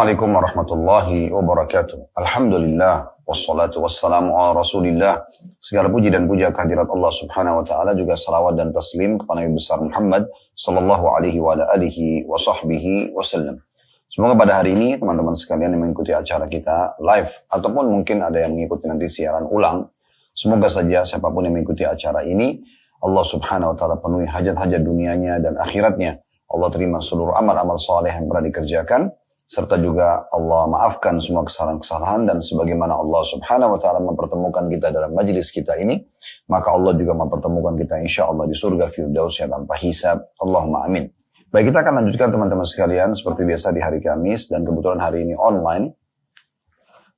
Assalamualaikum warahmatullahi wabarakatuh. Alhamdulillah, wassalatu wassalamu ala rasulillah. Segala puji dan puja kehadirat Allah subhanahu wa ta'ala, juga salawat dan taslim kepada Nabi besar Muhammad sallallahu alaihi wa alihi wa sahbihi wasallam. Semoga pada hari ini teman-teman sekalian yang mengikuti acara kita live, ataupun mungkin ada yang mengikuti nanti siaran ulang, semoga saja siapapun yang mengikuti acara ini, Allah subhanahu wa ta'ala penuhi hajat-hajat dunianya dan akhiratnya. Allah terima seluruh amal-amal saleh yang pernah dikerjakan, serta juga Allah maafkan semua kesalahan-kesalahan, dan sebagaimana Allah subhanahu wa ta'ala mempertemukan kita dalam majlis kita ini, maka Allah juga mempertemukan kita insyaAllah di surga Firdausnya tanpa hisab. Allahumma amin. Baik, kita akan lanjutkan teman-teman sekalian seperti biasa di hari Kamis, dan kebetulan hari ini online.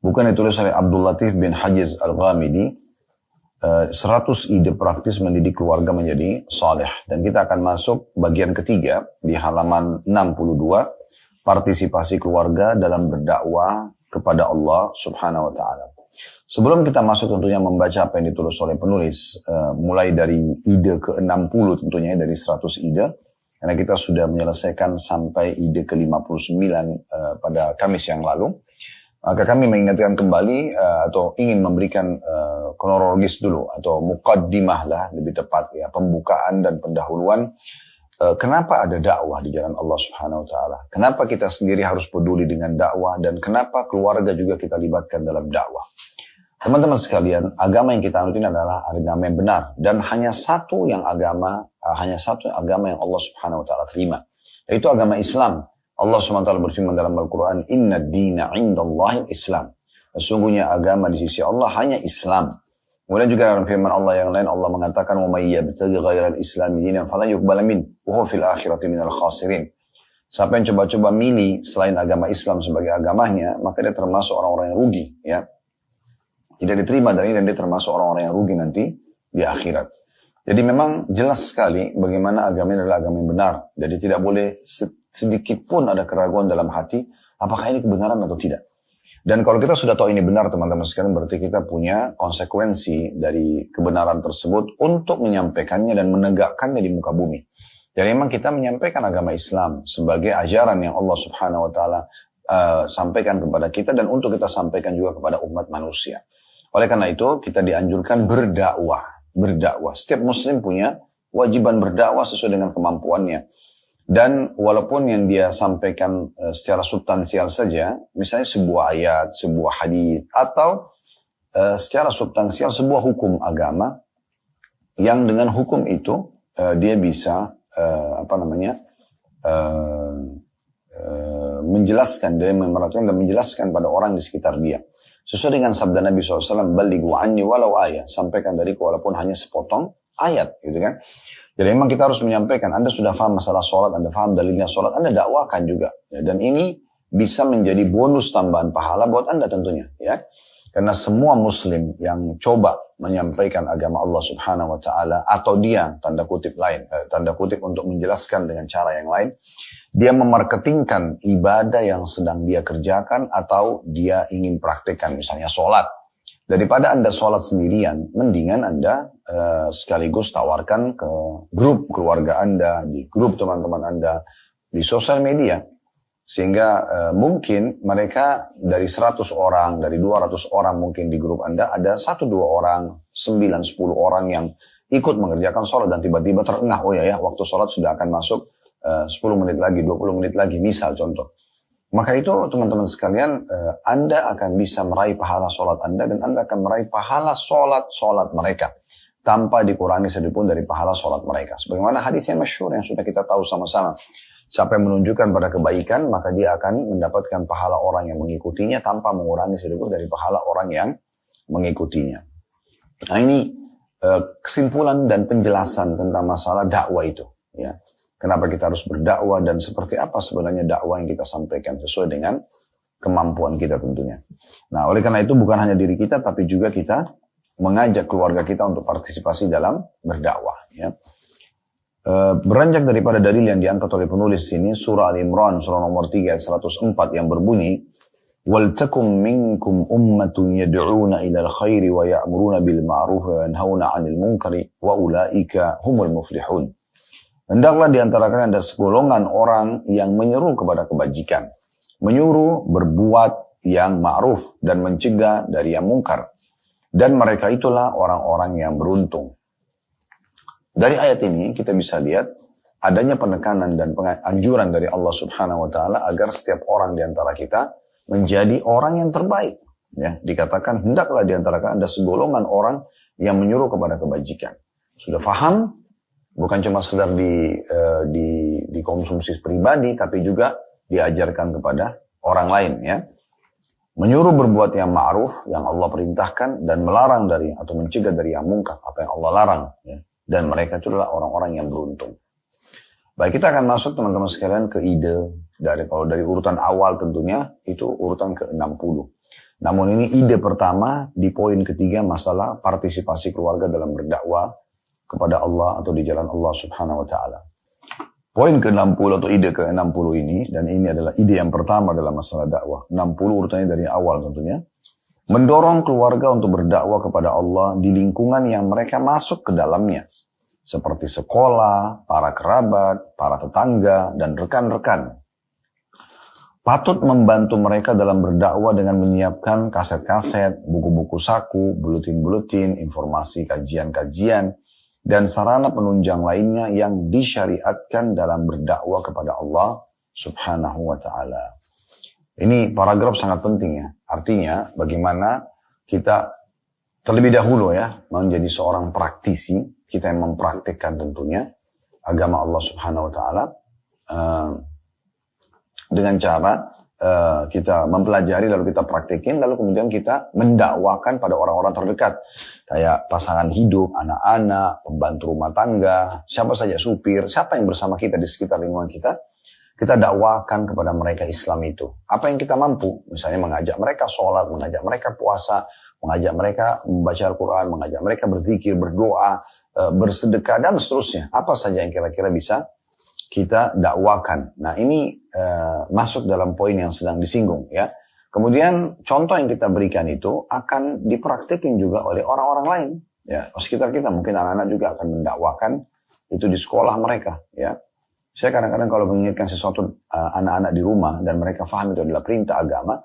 Buku yang ditulis oleh Abdul Latif bin Hajiz Al-Ghamidi, 100 ide praktis mendidik keluarga menjadi saleh. Dan kita akan masuk bagian ketiga di halaman 62, partisipasi keluarga dalam berdakwah kepada Allah subhanahu wa ta'ala. Sebelum kita masuk tentunya membaca apa yang ditulis oleh penulis, mulai dari ide ke-60 tentunya, dari 100 ide, karena kita sudah menyelesaikan sampai ide ke-59 pada Kamis yang lalu, maka kami mengingatkan kembali atau ingin memberikan kronologis dulu, atau muqaddimah lah lebih tepat, ya, pembukaan dan pendahuluan. Kenapa ada dakwah di jalan Allah subhanahu wa ta'ala? Kenapa kita sendiri harus peduli dengan dakwah, dan kenapa keluarga juga kita libatkan dalam dakwah? Teman-teman sekalian, agama yang kita anut ini adalah agama yang benar, dan hanya satu agama yang Allah subhanahu wa ta'ala terima, yaitu agama Islam. Allah subhanahu wa ta'ala berfirman dalam Al-Quran, Inna dina indallahi Islam. Sesungguhnya agama di sisi Allah hanya Islam. Kemudian juga dalam firman Allah yang lain, Allah mengatakan, وَمَنْ يَبْتَغِ غَيْرَ الْإِسْلَامِ دِينًا فَلَنْ يُقْبَلَ مِنْهُ وَهُوَ فِي الْآخِرَةِ مِنَ الْخَاسِرِينَ. Siapa yang coba-coba milih selain agama Islam sebagai agamanya, maka dia termasuk orang-orang yang rugi, ya. Tidak diterima dari ini, dan dia termasuk orang-orang yang rugi nanti di akhirat. Jadi memang jelas sekali bagaimana agama ini adalah agama yang benar. Jadi tidak boleh sedikit pun ada keraguan dalam hati, apakah ini kebenaran atau tidak. Dan kalau kita sudah tahu ini benar teman-teman sekalian, berarti kita punya konsekuensi dari kebenaran tersebut untuk menyampaikannya dan menegakkannya di muka bumi. Jadi memang kita menyampaikan agama Islam sebagai ajaran yang Allah subhanahu wa ta'ala sampaikan kepada kita, dan untuk kita sampaikan juga kepada umat manusia. Oleh karena itu kita dianjurkan berdakwah. Setiap muslim punya kewajiban berdakwah sesuai dengan kemampuannya. Dan walaupun yang dia sampaikan secara substansial saja, misalnya sebuah ayat, sebuah hadis, atau secara substansial sebuah hukum agama, yang dengan hukum itu dia bisa menjelaskan, dia memerhatikan dan menjelaskan pada orang di sekitar dia. Sesuai dengan sabda Nabi SAW, balighu anni walau ayat, sampaikan dariku walaupun hanya sepotong ayat, gitu kan. Jadi memang kita harus menyampaikan, Anda sudah paham masalah sholat, Anda paham dalilnya sholat, Anda dakwakan juga. Ya, dan ini bisa menjadi bonus tambahan pahala buat Anda tentunya. Ya. Karena semua muslim yang coba menyampaikan agama Allah subhanahu wa ta'ala, atau dia, tanda kutip untuk menjelaskan dengan cara yang lain, dia memarketingkan ibadah yang sedang dia kerjakan, atau dia ingin praktekkan misalnya sholat. Daripada Anda sholat sendirian, mendingan Anda sekaligus tawarkan ke grup keluarga Anda, di grup teman-teman Anda, di sosial media. Sehingga mungkin mereka dari 100 orang, dari 200 orang mungkin di grup Anda, ada 1-2 orang, 9-10 orang yang ikut mengerjakan sholat, dan tiba-tiba terengah, oh ya, waktu sholat sudah akan masuk 10 menit lagi, 20 menit lagi, misal contoh. Maka itu teman-teman sekalian, Anda akan bisa meraih pahala sholat Anda, dan Anda akan meraih pahala sholat mereka, tanpa dikurangi sedikitpun dari pahala sholat mereka. Sebagaimana hadis yang masyhur yang sudah kita tahu sama-sama. Siapa yang menunjukkan pada kebaikan, maka dia akan mendapatkan pahala orang yang mengikutinya, tanpa mengurangi sedikitpun dari pahala orang yang mengikutinya. Nah ini kesimpulan dan penjelasan tentang masalah dakwah itu, ya. Kenapa kita harus berdakwah, dan seperti apa sebenarnya dakwah yang kita sampaikan sesuai dengan kemampuan kita tentunya. Nah, oleh karena itu bukan hanya diri kita, tapi juga kita mengajak keluarga kita untuk partisipasi dalam berdakwah. Ya. Beranjak daripada dalil yang diangkat oleh penulis ini, surah Al-Imran, surah nomor 3 ayat 104 yang berbunyi, وَلْتَكُمْ مِنْكُمْ أُمَّةٌ يَدْعُونَ إِلَى الْخَيْرِ وَيَأْمُرُونَ بِالْمَعْرُوفِ وَيَنْهَوْنَ عَنِ الْمُنْكَرِ وَأُولَئِكَ هُمُ الْمُفْلِحُونَ. Hendaklah di antara kalian ada segolongan orang yang menyeru kepada kebajikan menyuruh berbuat yang ma'ruf dan mencegah dari yang mungkar. Dan mereka itulah orang-orang yang beruntung. Dari ayat ini kita bisa lihat adanya penekanan dan anjuran dari Allah Subhanahu wa taala agar setiap orang di antara kita menjadi orang yang terbaik. Ya, dikatakan hendaklah di antara Anda segolongan orang yang menyuruh kepada kebajikan. Sudah faham? Bukan cuma sekedar dikonsumsi pribadi, tapi juga diajarkan kepada orang lain, ya. Menyuruh berbuat yang ma'ruf yang Allah perintahkan dan melarang dari atau mencegah dari yang mungkar apa yang Allah larang, ya. Dan mereka itu adalah orang-orang yang beruntung. Baik, kita akan masuk teman-teman sekalian ke ide kalau dari urutan awal tentunya itu urutan ke-60. Namun ini ide pertama di poin ketiga masalah partisipasi keluarga dalam berdakwah kepada Allah atau di jalan Allah Subhanahu wa taala. Poin ke-60 atau ide ke-60 ini, dan ini adalah ide yang pertama dalam masalah dakwah. 60 urutannya dari awal tentunya. Mendorong keluarga untuk berdakwah kepada Allah di lingkungan yang mereka masuk ke dalamnya. Seperti sekolah, para kerabat, para tetangga, dan rekan-rekan. Patut membantu mereka dalam berdakwah dengan menyiapkan kaset-kaset, buku-buku saku, buletin-buletin, informasi kajian-kajian, dan sarana penunjang lainnya yang disyariatkan dalam berdakwah kepada Allah Subhanahu wa ta'ala. Ini paragraf sangat penting, ya. Artinya bagaimana kita terlebih dahulu, ya, menjadi seorang praktisi, kita yang mempraktikkan tentunya agama Allah Subhanahu wa ta'ala dengan cara kita mempelajari lalu kita praktekin lalu kemudian kita mendakwakan pada orang-orang terdekat kayak pasangan hidup, anak-anak, pembantu rumah tangga, siapa saja, supir, siapa yang bersama kita di sekitar lingkungan kita dakwakan kepada mereka Islam itu. Apa yang kita mampu, misalnya mengajak mereka sholat, mengajak mereka puasa, mengajak mereka membaca Al-Quran, mengajak mereka berzikir, berdoa, bersedekah dan seterusnya. Apa saja yang kira-kira bisa kita dakwakan. Nah, ini masuk dalam poin yang sedang disinggung, ya. Kemudian contoh yang kita berikan itu akan dipraktikin juga oleh orang-orang lain, ya. Sekitar kita mungkin anak-anak juga akan mendakwakan itu di sekolah mereka, ya. Saya kadang-kadang kalau mengingatkan sesuatu anak-anak di rumah dan mereka paham itu adalah perintah agama,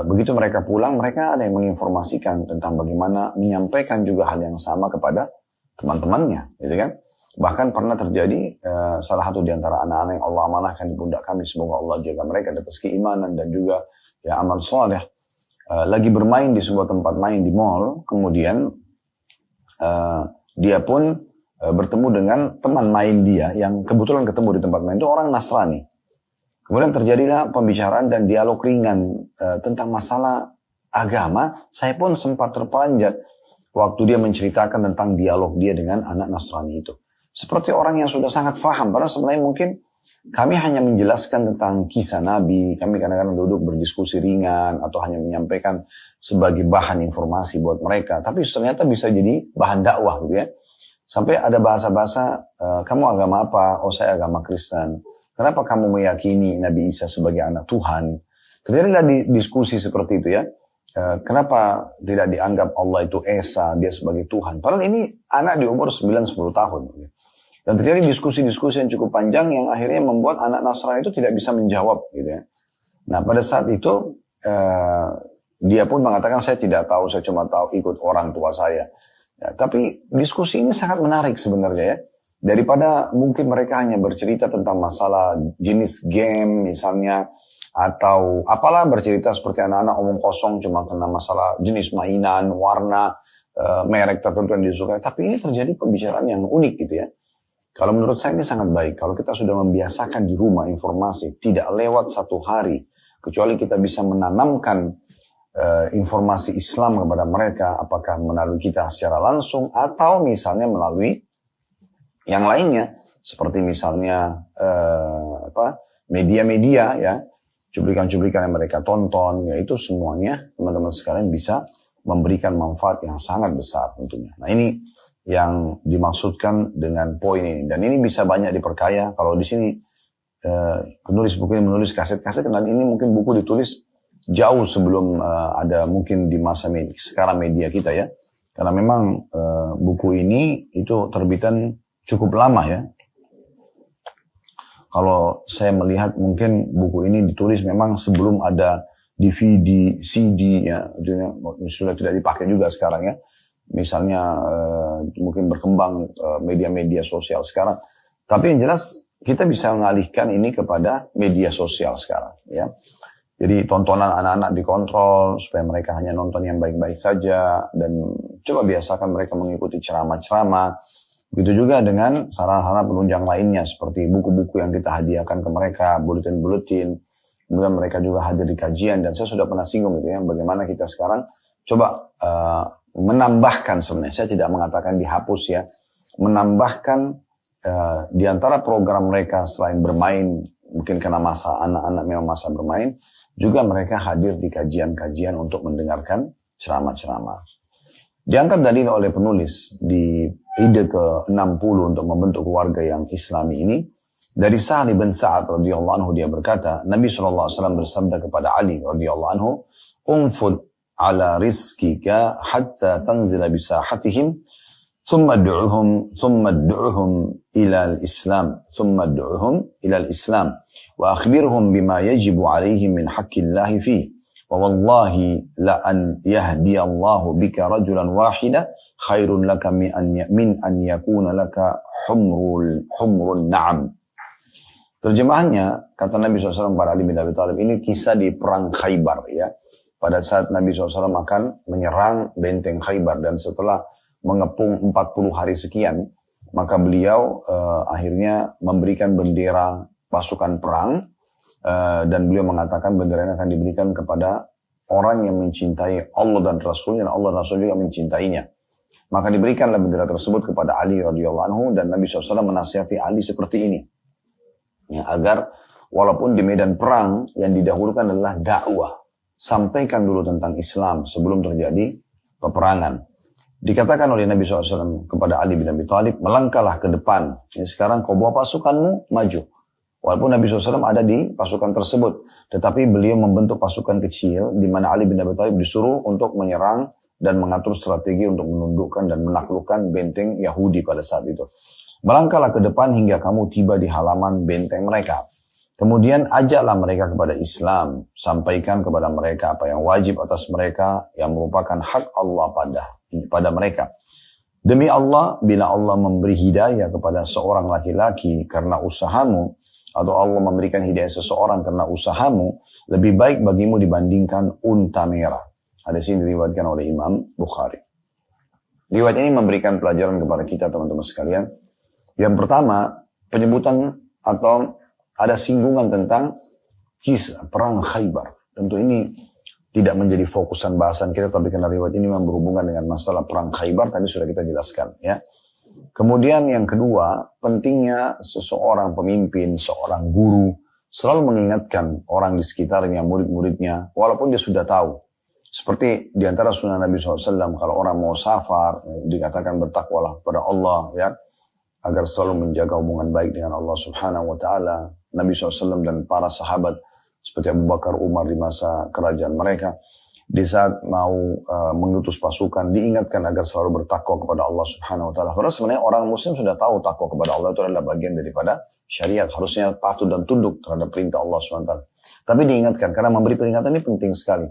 begitu mereka pulang mereka ada yang menginformasikan tentang bagaimana menyampaikan juga hal yang sama kepada teman-temannya, gitu kan. Bahkan pernah terjadi salah satu di antara anak-anak yang Allah amanahkan di pundak kami, semoga Allah jaga mereka atas keimanan dan juga ya amal saleh, lagi bermain di sebuah tempat main di mall, kemudian dia pun bertemu dengan teman main dia yang kebetulan ketemu di tempat main itu orang Nasrani. Kemudian terjadilah pembicaraan dan dialog ringan tentang masalah agama. Saya pun sempat terperanjat waktu dia menceritakan tentang dialog dia dengan anak Nasrani itu. Seperti orang yang sudah sangat paham, padahal sebenarnya mungkin kami hanya menjelaskan tentang kisah Nabi, kami kadang-kadang duduk berdiskusi ringan, atau hanya menyampaikan sebagai bahan informasi buat mereka, tapi ternyata bisa jadi bahan dakwah gitu ya. Sampai ada bahasa-bahasa, kamu agama apa? Oh, saya agama Kristen. Kenapa kamu meyakini Nabi Isa sebagai anak Tuhan? Terjadilah diskusi seperti itu ya. Kenapa tidak dianggap Allah itu Esa, dia sebagai Tuhan? Padahal ini anak di umur 9-10 tahun. Dan terjadi diskusi-diskusi yang cukup panjang yang akhirnya membuat anak Nasrani itu tidak bisa menjawab. Gitu ya. Nah pada saat itu dia pun mengatakan saya tidak tahu, saya cuma tahu ikut orang tua saya. Ya, tapi diskusi ini sangat menarik sebenarnya ya. Daripada mungkin mereka hanya bercerita tentang masalah jenis game misalnya, atau apalah bercerita seperti anak-anak omong kosong cuma tentang masalah jenis mainan, warna, merek tertentu yang disukai. Tapi ini terjadi pembicaraan yang unik gitu ya. Kalau menurut saya ini sangat baik. Kalau kita sudah membiasakan di rumah informasi, tidak lewat satu hari, kecuali kita bisa menanamkan informasi Islam kepada mereka, apakah melalui kita secara langsung, atau misalnya melalui yang lainnya, seperti misalnya media-media ya, cuplikan-cuplikan yang mereka tonton, yaitu semuanya teman-teman sekalian bisa memberikan manfaat yang sangat besar tentunya. Nah ini yang dimaksudkan dengan poin ini, dan ini bisa banyak diperkaya. Kalau di sini penulis buku ini menulis kaset-kaset, dan ini mungkin buku ditulis jauh sebelum ada mungkin di masa sekarang media kita ya, karena memang buku ini itu terbitan cukup lama ya. kalau saya melihat mungkin buku ini ditulis memang sebelum ada DVD, CD ya, sudah tidak dipakai juga sekarang ya. Misalnya mungkin berkembang media-media sosial sekarang. Tapi yang jelas kita bisa mengalihkan ini kepada media sosial sekarang ya. Jadi tontonan anak-anak dikontrol supaya mereka hanya nonton yang baik-baik saja dan coba biasakan mereka mengikuti ceramah-ceramah. Begitu juga dengan sarana-sarana penunjang lainnya seperti buku-buku yang kita hadiahkan ke mereka, buletin-buletin. Kemudian mereka juga hadir di kajian dan saya sudah pernah singgung gitu ya, bagaimana kita sekarang coba menambahkan sebenarnya, saya tidak mengatakan dihapus ya, menambahkan di antara program mereka selain bermain, mungkin karena masa anak-anak memang masa bermain, juga mereka hadir di kajian-kajian untuk mendengarkan ceramah-ceramah. Diangkat dalil oleh penulis di ide ke-60 untuk membentuk keluarga yang Islami ini, dari Sa'ad bin Sa'ad radhiyallahu anhu dia berkata, Nabi SAW bersabda kepada Ali radhiyallahu anhu, "Unfud ala rizkika hatta tanzila bisahatihim, thumma ad'uhum ila al-Islam, wa akhbirhum bima yajibu alaihim min haqqillahi fihi, wa wallahi la an yahdiyallahu bika rajulan wahida khairun laka min an yakuna laka humrun na'am." Terjemahannya, kata Nabi SAW kepada Ali bin Abi Thalib, ini kisah di perang Khaybar ya. Pada saat Nabi SAW akan menyerang benteng Khaybar dan setelah mengepung 40 hari sekian, maka beliau akhirnya memberikan bendera pasukan perang dan beliau mengatakan bendera ini akan diberikan kepada orang yang mencintai Allah dan Rasulnya dan Allah dan Rasul juga mencintainya. Maka diberikanlah bendera tersebut kepada Ali radhiyallahu anhu dan Nabi SAW menasihati Ali seperti ini. Ya, agar walaupun di medan perang yang didahulukan adalah dakwah, sampaikan dulu tentang Islam sebelum terjadi peperangan. Dikatakan oleh Nabi SAW kepada Ali bin Abi Thalib, melangkahlah ke depan. Ini sekarang kau bawa pasukanmu, maju. Walaupun Nabi SAW ada di pasukan tersebut, tetapi beliau membentuk pasukan kecil di mana Ali bin Abi Thalib disuruh untuk menyerang dan mengatur strategi untuk menundukkan dan menaklukkan benteng Yahudi pada saat itu. Melangkahlah ke depan hingga kamu tiba di halaman benteng mereka. Kemudian ajaklah mereka kepada Islam. Sampaikan kepada mereka apa yang wajib atas mereka yang merupakan hak Allah pada mereka. Demi Allah, bila Allah memberi hidayah kepada seorang laki-laki karena usahamu, atau Allah memberikan hidayah seseorang karena usahamu, lebih baik bagimu dibandingkan unta merah. Hadis ini diriwayatkan oleh Imam Bukhari. Riwayat ini memberikan pelajaran kepada kita teman-teman sekalian. Yang pertama, penyebutan atau ada singgungan tentang kisah perang Khaybar. Tentu ini tidak menjadi fokusan bahasan kita, tapi karena riwayat ini memang berhubungan dengan masalah perang Khaybar, tadi sudah kita jelaskan ya. Kemudian yang kedua, pentingnya seseorang pemimpin, seorang guru, selalu mengingatkan orang di sekitarnya, murid-muridnya, walaupun dia sudah tahu. Seperti di antara sunnah Nabi SAW, kalau orang mau safar, dikatakan bertakwalah kepada Allah ya, agar selalu menjaga hubungan baik dengan Allah Subhanahu wa Ta'ala. Nabi SAW dan para sahabat seperti Abu Bakar, Umar di masa kerajaan mereka, di saat mau mengutus pasukan diingatkan agar selalu bertakwa kepada Allah Subhanahu wa Ta'ala. Karena sebenarnya orang muslim sudah tahu takwa kepada Allah itu adalah bagian daripada syariat, harusnya patuh dan tunduk terhadap perintah Allah Subhanahu wa Ta'ala. Tapi diingatkan, karena memberi peringatan ini penting sekali.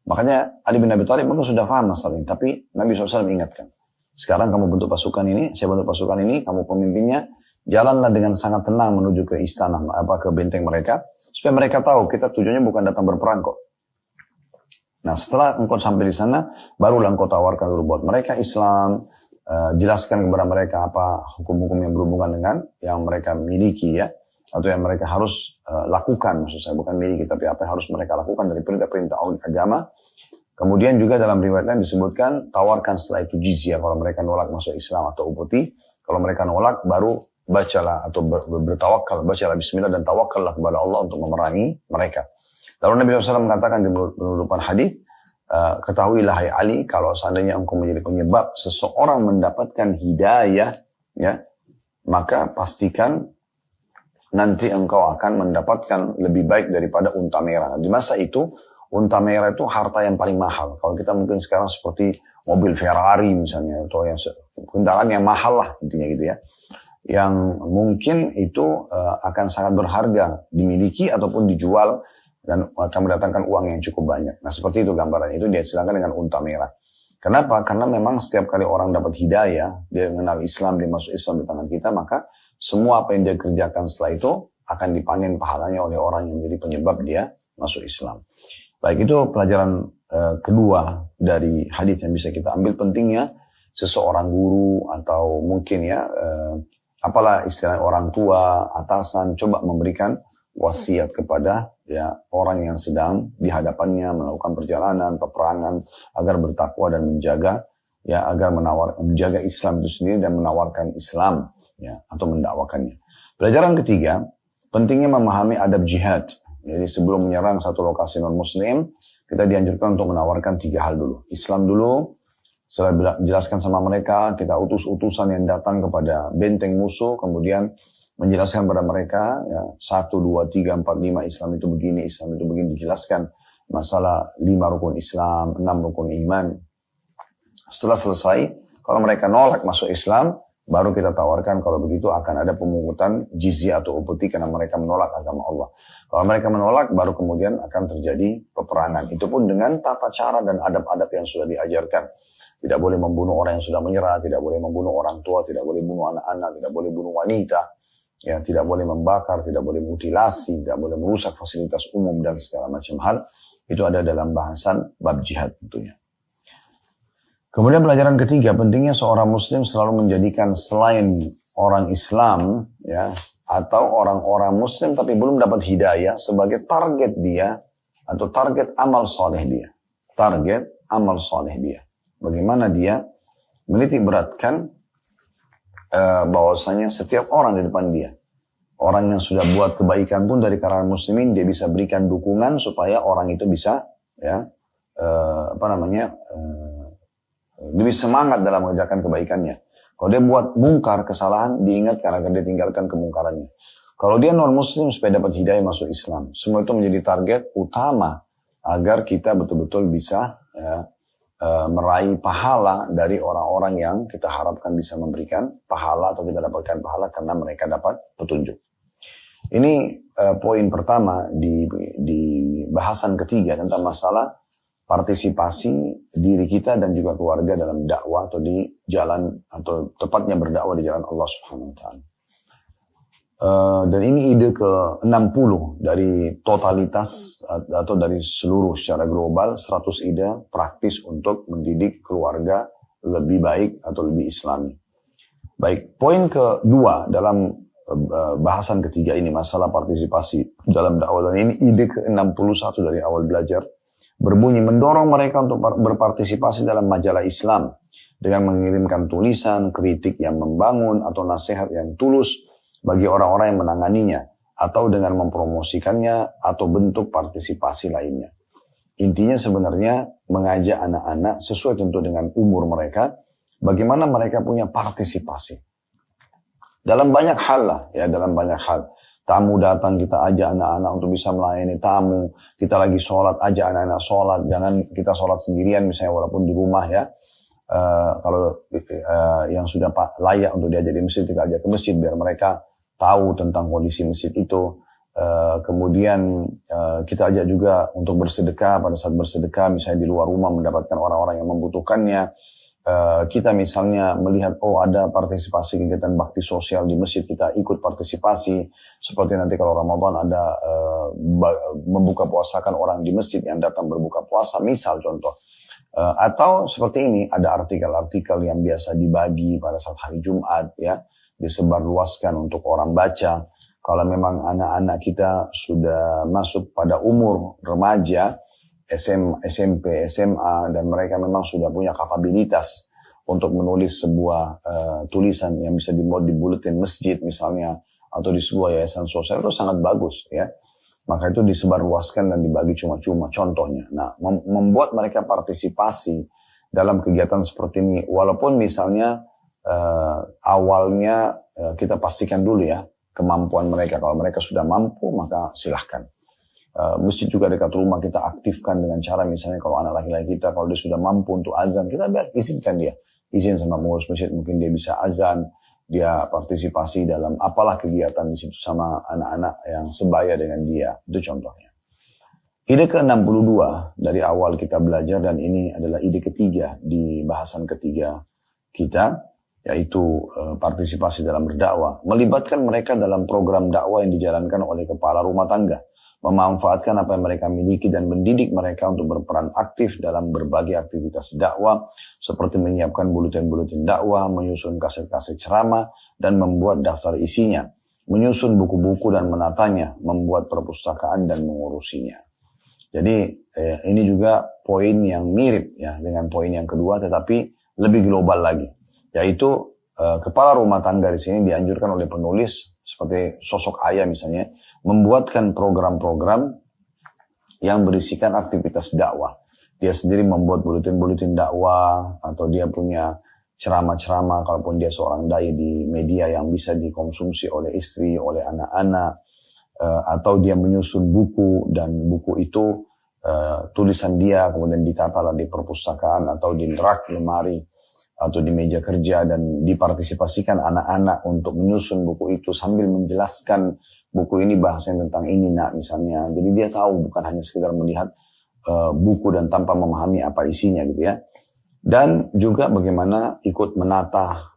Makanya Ali bin Abi Thalib mungkin sudah paham masalah ini, tapi Nabi SAW mengingatkan. Sekarang kamu bentuk pasukan ini, saya bentuk pasukan ini, kamu pemimpinnya, jalanlah dengan sangat tenang menuju ke istana, ke benteng mereka, supaya mereka tahu kita tujuannya bukan datang berperang kok. Nah setelah engkau sampai di sana, barulah engkau tawarkan dulu buat mereka Islam, jelaskan kepada mereka apa hukum-hukum yang berhubungan dengan yang mereka miliki ya, atau yang mereka harus lakukan, maksud saya bukan miliki, tapi apa yang harus mereka lakukan dari perintah-perintah agama. Kemudian juga dalam riwayat lain disebutkan, tawarkan setelah itu jizyah kalau mereka nolak masuk Islam atau upeti. Kalau mereka nolak, baru bacalah atau bertawakal, bacalah bismillah dan tawakallah kepada Allah untuk memerangi mereka. Lalu Nabi SAW mengatakan di penutupan hadis, ketahuilah hai Ali, kalau seandainya engkau menjadi penyebab seseorang mendapatkan hidayah, ya, maka pastikan nanti engkau akan mendapatkan lebih baik daripada unta merah. Di masa itu, unta merah itu harta yang paling mahal. Kalau kita mungkin sekarang seperti mobil Ferrari misalnya, atau yang kendaraan yang mahal lah intinya gitu ya. yang mungkin itu akan sangat berharga dimiliki ataupun dijual dan akan mendatangkan uang yang cukup banyak. Nah seperti itu gambarannya, itu dia istilahkan dengan unta merah. Kenapa? Karena memang setiap kali orang dapat hidayah, dia mengenal Islam, dia masuk Islam di tangan kita, maka semua apa yang dia kerjakan setelah itu akan dipanen pahalanya oleh orang yang menjadi penyebab dia masuk Islam. Baik, itu pelajaran kedua dari hadis yang bisa kita ambil, pentingnya seseorang guru atau mungkin ya apalah istilah orang tua, atasan, coba memberikan wasiat kepada ya orang yang sedang di hadapannya melakukan perjalanan, peperangan, agar bertakwa dan menjaga ya agar menjaga Islam itu sendiri dan menawarkan Islam ya atau mendakwakannya. Pelajaran ketiga, pentingnya memahami adab jihad. Jadi sebelum menyerang satu lokasi non muslim, kita dianjurkan untuk menawarkan 3 hal dulu. Islam dulu, setelah jelaskan sama mereka, kita utus utusan yang datang kepada benteng musuh, kemudian menjelaskan kepada mereka, ya, 1, 2, 3, 4, 5, Islam itu begini, dijelaskan masalah 5 rukun Islam, 6 rukun iman. Setelah selesai, kalau mereka nolak masuk Islam, baru kita tawarkan kalau begitu akan ada pemungutan jizyah atau upeti karena mereka menolak agama Allah. Kalau mereka menolak, baru kemudian akan terjadi peperangan. Itu pun dengan tata cara dan adab-adab yang sudah diajarkan. Tidak boleh membunuh orang yang sudah menyerah, tidak boleh membunuh orang tua, tidak boleh bunuh anak-anak, tidak boleh bunuh wanita. Ya, tidak boleh membakar, tidak boleh mutilasi, tidak boleh merusak fasilitas umum dan segala macam hal. Itu ada dalam bahasan bab jihad tentunya. Kemudian pelajaran ketiga, pentingnya seorang muslim selalu menjadikan selain orang Islam ya atau orang-orang muslim tapi belum dapat hidayah sebagai target dia atau target amal soleh dia. Target amal soleh dia. Bagaimana dia menitik beratkan bahwasanya setiap orang di depan dia, orang yang sudah buat kebaikan pun dari kalangan muslimin, dia bisa berikan dukungan supaya orang itu bisa ya lebih semangat dalam mengerjakan kebaikannya. Kalau dia buat mungkar, kesalahan, diingatkan agar dia tinggalkan kemungkarannya. Kalau dia non muslim supaya dapat hidayah masuk Islam. Semua itu menjadi target utama agar kita betul-betul bisa ya, meraih pahala dari orang-orang yang kita harapkan bisa memberikan pahala atau kita dapatkan pahala karena mereka dapat petunjuk. Ini poin pertama di bahasan ketiga tentang masalah partisipasi diri kita dan juga keluarga dalam dakwah atau di jalan atau tepatnya berdakwah di jalan Allah Subhanahu wa taala. Dan ini ide ke-60 dari totalitas atau dari seluruh secara global 100 ide praktis untuk mendidik keluarga lebih baik atau lebih islami. Baik, poin kedua dalam bahasan ketiga ini masalah partisipasi dalam dakwah, dan ini ide ke-61 dari awal belajar, berbunyi mendorong mereka untuk berpartisipasi dalam majalah Islam dengan mengirimkan tulisan, kritik yang membangun atau nasihat yang tulus bagi orang-orang yang menanganinya, atau dengan mempromosikannya atau bentuk partisipasi lainnya. Intinya sebenarnya mengajak anak-anak sesuai tentu dengan umur mereka, bagaimana mereka punya partisipasi. Dalam banyak hal lah, ya dalam banyak hal. Tamu datang, kita ajak anak-anak untuk bisa melayani tamu. Kita lagi sholat, ajak anak-anak sholat. Jangan kita sholat sendirian misalnya walaupun di rumah ya. Kalau yang sudah layak untuk diajak di masjid, kita ajak ke masjid biar mereka tahu tentang kondisi masjid itu. Kemudian kita ajak juga untuk bersedekah. Pada saat bersedekah misalnya di luar rumah mendapatkan orang-orang yang membutuhkannya. Kita misalnya melihat ada partisipasi kegiatan bakti sosial di masjid, kita ikut partisipasi. Seperti nanti kalau Ramadan ada membuka puasakan orang di masjid yang datang berbuka puasa misal contoh. Atau seperti ini ada artikel-artikel yang biasa dibagi pada saat hari Jumat ya, disebarluaskan untuk orang baca. Kalau memang anak-anak kita sudah masuk pada umur remaja, SMP, SMA, dan mereka memang sudah punya kapabilitas untuk menulis sebuah tulisan yang bisa dimuat di buletin masjid misalnya, atau di sebuah yayasan sosial, itu sangat bagus ya. Maka itu disebarluaskan dan dibagi cuma-cuma contohnya. Nah, membuat mereka partisipasi dalam kegiatan seperti ini, walaupun misalnya awalnya kita pastikan dulu ya kemampuan mereka. Kalau mereka sudah mampu maka silahkan. Masjid juga dekat rumah kita aktifkan dengan cara misalnya kalau anak laki-laki kita kalau dia sudah mampu untuk azan, kita izinkan dia, izin sama pengurus masjid, mungkin dia bisa azan dia partisipasi dalam apalah kegiatan di situ sama anak-anak yang sebaya dengan dia. Itu contohnya. Ide ke-62 dari awal kita belajar, dan ini adalah ide ketiga di bahasan ketiga kita, yaitu partisipasi dalam berdakwah. Melibatkan mereka dalam program dakwah yang dijalankan oleh kepala rumah tangga. Memanfaatkan apa yang mereka miliki dan mendidik mereka untuk berperan aktif dalam berbagai aktivitas dakwah, seperti menyiapkan buletin-buletin dakwah, menyusun kaset-kaset ceramah, dan membuat daftar isinya, menyusun buku-buku dan menatanya, membuat perpustakaan dan mengurusinya. Jadi ini juga poin yang mirip ya dengan poin yang kedua, tetapi lebih global lagi, yaitu kepala rumah tangga di sini dianjurkan oleh penulis seperti sosok ayah misalnya, membuatkan program-program yang berisikan aktivitas dakwah. Dia sendiri membuat buletin-buletin dakwah, atau dia punya ceramah-ceramah kalaupun dia seorang dai di media yang bisa dikonsumsi oleh istri, oleh anak-anak, atau dia menyusun buku, dan buku itu tulisan dia kemudian ditata di perpustakaan atau di rak lemari atau di meja kerja, dan dipartisipasikan anak-anak untuk menyusun buku itu sambil menjelaskan buku ini bahasanya tentang ini nak misalnya. Jadi dia tahu, bukan hanya sekedar melihat buku dan tanpa memahami apa isinya gitu ya. Dan juga bagaimana ikut menata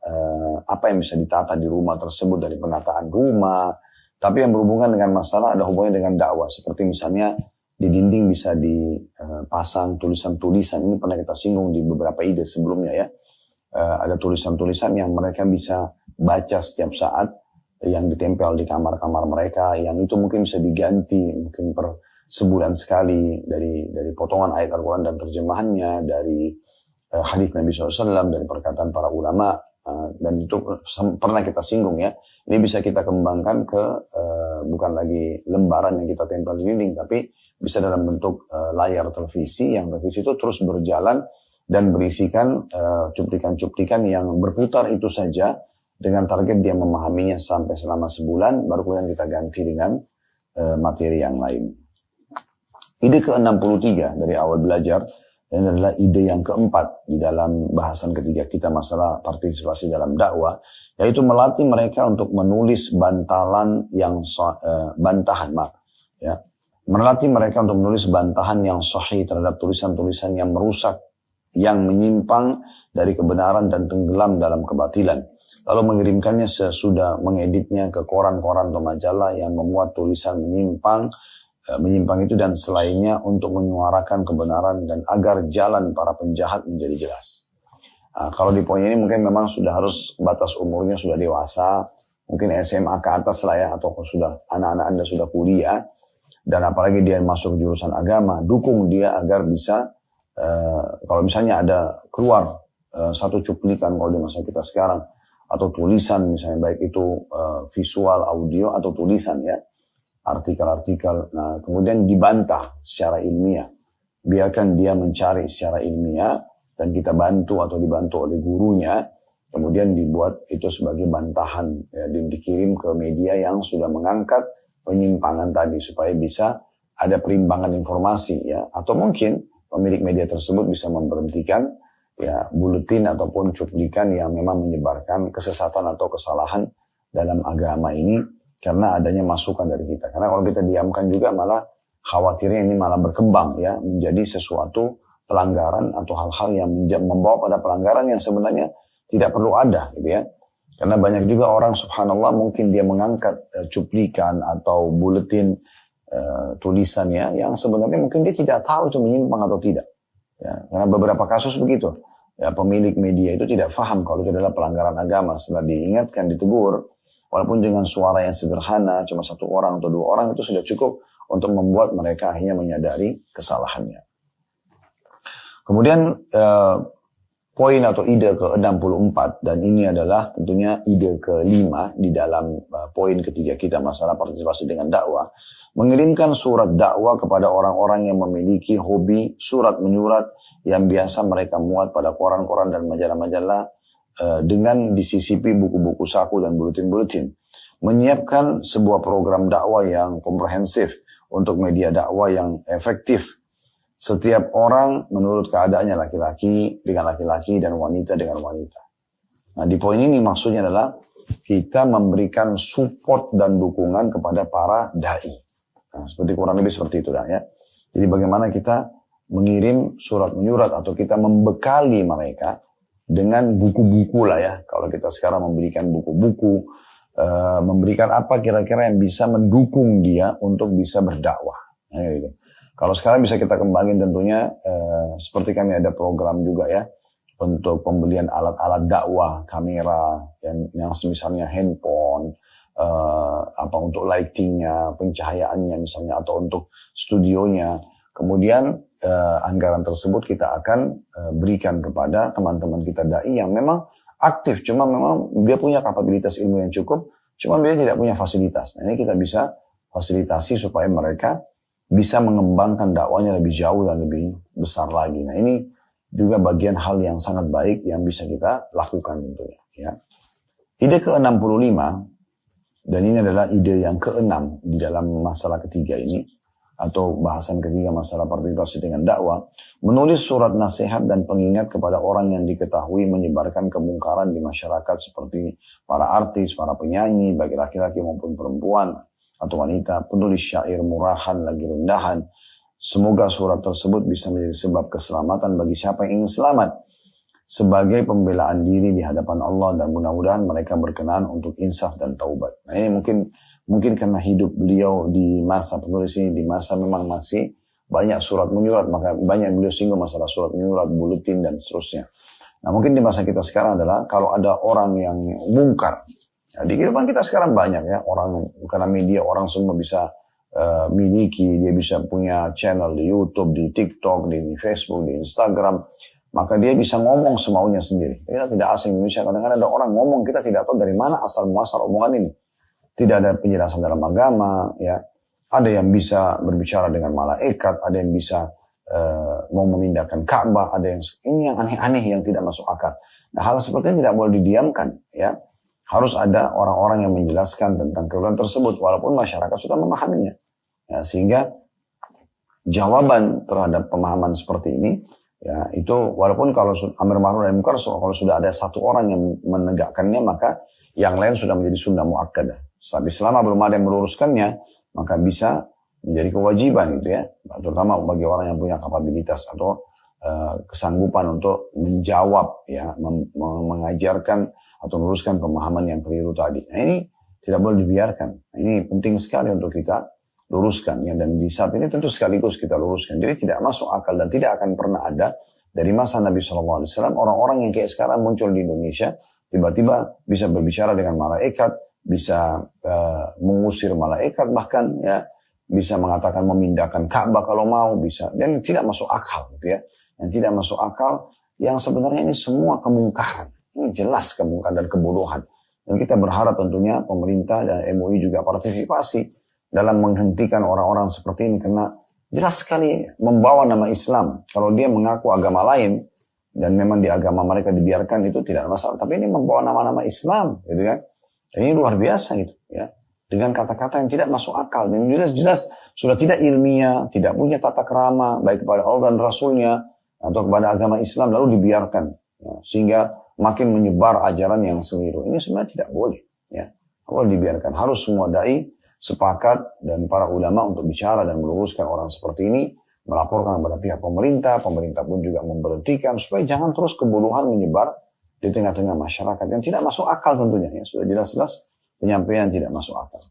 apa yang bisa ditata di rumah tersebut, dari penataan rumah. Tapi yang berhubungan dengan masalah ada hubungannya dengan dakwah. Seperti misalnya di dinding bisa dipasang tulisan-tulisan. Ini pernah kita singgung di beberapa ide sebelumnya ya. Ada tulisan-tulisan yang mereka bisa baca setiap saat, yang ditempel di kamar-kamar mereka, yang itu mungkin bisa diganti mungkin per sebulan sekali, dari potongan ayat Al-Quran dan terjemahannya, dari hadis Nabi SAW, dari perkataan para ulama, dan itu pernah kita singgung ya. Ini bisa kita kembangkan ke bukan lagi lembaran yang kita tempel di dinding, tapi bisa dalam bentuk layar televisi, yang televisi itu terus berjalan dan berisikan cuplikan-cuplikan yang berputar itu saja, dengan target dia memahaminya sampai selama sebulan, baru kemudian kita ganti dengan materi yang lain. Ide ke-63 dari awal belajar, dan adalah ide yang keempat di dalam bahasan ketiga kita masalah partisipasi dalam dakwah, yaitu melatih mereka untuk menulis bantahan yang melatih mereka untuk menulis bantahan yang sahih terhadap tulisan-tulisan yang merusak, yang menyimpang dari kebenaran dan tenggelam dalam kebatilan, lalu mengirimkannya sesudah mengeditnya ke koran-koran atau majalah yang memuat tulisan menyimpang itu dan selainnya, untuk menyuarakan kebenaran dan agar jalan para penjahat menjadi jelas. Nah, kalau di poin ini mungkin memang sudah harus batas umurnya sudah dewasa, mungkin SMA ke atas lah ya, atau sudah anak-anak Anda sudah kuliah, dan apalagi dia masuk jurusan agama, dukung dia agar bisa kalau misalnya ada keluar satu cuplikan kalau di masa kita sekarang, atau tulisan misalnya, baik itu visual, audio, atau tulisan ya, artikel-artikel, nah kemudian dibantah secara ilmiah, biarkan dia mencari secara ilmiah, dan kita bantu atau dibantu oleh gurunya, kemudian dibuat itu sebagai bantahan ya, dan dikirim ke media yang sudah mengangkat penyimpangan tadi, supaya bisa ada perimbangan informasi ya, atau mungkin pemilik media tersebut bisa memberhentikan ya buletin ataupun cuplikan yang memang menyebarkan kesesatan atau kesalahan dalam agama ini, karena adanya masukan dari kita. Karena kalau kita diamkan juga malah khawatirnya ini malah berkembang ya, menjadi sesuatu pelanggaran atau hal-hal yang membawa pada pelanggaran yang sebenarnya tidak perlu ada gitu ya. Karena banyak juga orang subhanallah mungkin dia mengangkat cuplikan atau buletin tulisannya yang sebenarnya mungkin dia tidak tahu itu menyimpang atau tidak. Ya, karena beberapa kasus begitu. Ya, pemilik media itu tidak paham kalau itu adalah pelanggaran agama. Setelah diingatkan, ditegur, walaupun dengan suara yang sederhana, cuma satu orang atau dua orang, itu sudah cukup untuk membuat mereka akhirnya menyadari kesalahannya. Kemudian poin atau ide ke-64, dan ini adalah tentunya ide ke-5 di dalam poin ketiga kita masalah partisipasi dengan dakwah. Mengirimkan surat dakwah kepada orang-orang yang memiliki hobi surat menyurat yang biasa mereka muat pada koran-koran dan majalah-majalah, dengan disisipi buku-buku saku dan buletin-buletin. Menyiapkan sebuah program dakwah yang komprehensif untuk media dakwah yang efektif. Setiap orang menurut keadaannya, laki-laki dengan laki-laki dan wanita dengan wanita. Nah, di poin ini maksudnya adalah kita memberikan support dan dukungan kepada para dai. Nah, seperti kurang lebih seperti itu ya. Jadi bagaimana kita mengirim surat menyurat atau kita membekali mereka dengan buku-buku lah ya. Kalau kita sekarang memberikan buku-buku, memberikan apa kira-kira yang bisa mendukung dia untuk bisa berdakwah. Nah, gitu. Kalau sekarang bisa kita kembangin tentunya seperti kami ada program juga ya untuk pembelian alat-alat dakwah, kamera yang misalnya handphone, apa untuk lightingnya, pencahayaannya misalnya atau untuk studionya. Kemudian anggaran tersebut kita akan berikan kepada teman-teman kita dai yang memang aktif, cuma memang dia punya kapabilitas ilmu yang cukup, cuma dia tidak punya fasilitas. Nah, ini kita bisa fasilitasi supaya mereka bisa mengembangkan dakwanya lebih jauh dan lebih besar lagi. Nah, ini juga bagian hal yang sangat baik yang bisa kita lakukan tentunya. Ya. Ide ke-65, dan ini adalah ide yang ke-6 di dalam masalah ketiga ini, atau bahasan ketiga masalah partisipasi dengan dakwah, menulis surat nasihat dan pengingat kepada orang yang diketahui menyebarkan kemungkaran di masyarakat seperti para artis, para penyanyi, baik laki-laki maupun perempuan, atau wanita, penulis syair murahan lagi rendahan. Semoga surat tersebut bisa menjadi sebab keselamatan bagi siapa yang ingin selamat sebagai pembelaan diri di hadapan Allah, dan mudah-mudahan mereka berkenan untuk insaf dan taubat. Nah, ini mungkin karena hidup beliau di masa penulis ini, di masa memang masih banyak surat menyurat, maka banyak beliau singgung masalah surat menyurat, buletin dan seterusnya. Nah, mungkin di masa kita sekarang adalah kalau ada orang yang mungkar. Nah, di kehidupan kita sekarang banyak ya, orang karena media orang semua bisa miliki, dia bisa punya channel di YouTube, di TikTok, di Facebook, di Instagram, maka dia bisa ngomong semaunya sendiri. Kita tidak asing Indonesia, kadang-kadang ada orang ngomong kita tidak tahu dari mana asal muasal omongan ini. Tidak ada penjelasan dalam agama, ya. Ada yang bisa berbicara dengan malaikat, ada yang bisa mau memindahkan Ka'bah, ada yang ini yang aneh-aneh yang tidak masuk akal. Nah, hal seperti ini tidak boleh didiamkan, ya. Harus ada orang-orang yang menjelaskan tentang kebenaran tersebut, walaupun masyarakat sudah memahaminya. Ya, sehingga jawaban terhadap pemahaman seperti ini, ya itu walaupun kalau amar ma'ruf nahi munkar, kalau sudah ada satu orang yang menegakkannya, maka yang lain sudah menjadi sunnah muakkadah. Tapi selama belum ada yang meluruskannya, maka bisa menjadi kewajiban itu ya, terutama bagi orang yang punya kapabilitas atau kesanggupan untuk menjawab, ya, mengajarkan atau meluruskan pemahaman yang keliru tadi. Nah, ini tidak boleh dibiarkan. Nah, ini penting sekali untuk kita luruskan, ya, dan di saat ini tentu sekaligus kita luruskan. Jadi tidak masuk akal dan tidak akan pernah ada dari masa Nabi SAW orang-orang yang kayak sekarang muncul di Indonesia, tiba-tiba bisa berbicara dengan malaikat, bisa mengusir malaikat, bahkan ya bisa mengatakan memindahkan Ka'bah kalau mau, bisa. Dan tidak masuk akal, gitu ya. Yang tidak masuk akal, yang sebenarnya ini semua kemungkaran. Ini jelas kemungkaran dan kebodohan. Dan kita berharap tentunya pemerintah dan MUI juga partisipasi dalam menghentikan orang-orang seperti ini, karena jelas sekali membawa nama Islam. Kalau dia mengaku agama lain dan memang di agama mereka dibiarkan, itu tidak masalah. Tapi ini membawa nama-nama Islam, gitu kan? Dan ini luar biasa gitu, ya. Dengan kata-kata yang tidak masuk akal dan jelas-jelas sudah tidak ilmiah, tidak punya tata krama baik kepada Allah dan Rasulnya atau kepada agama Islam, lalu dibiarkan, ya, sehingga makin menyebar ajaran yang seliru. Ini sebenarnya tidak boleh, ya. Kalau dibiarkan, harus semua dai sepakat dan para ulama untuk bicara dan meluruskan orang seperti ini, melaporkan kepada pihak pemerintah, pemerintah pun juga memberhentikan supaya jangan terus kebodohan menyebar di tengah-tengah masyarakat yang tidak masuk akal tentunya, ya. Sudah jelas-jelas penyampaian tidak masuk akal.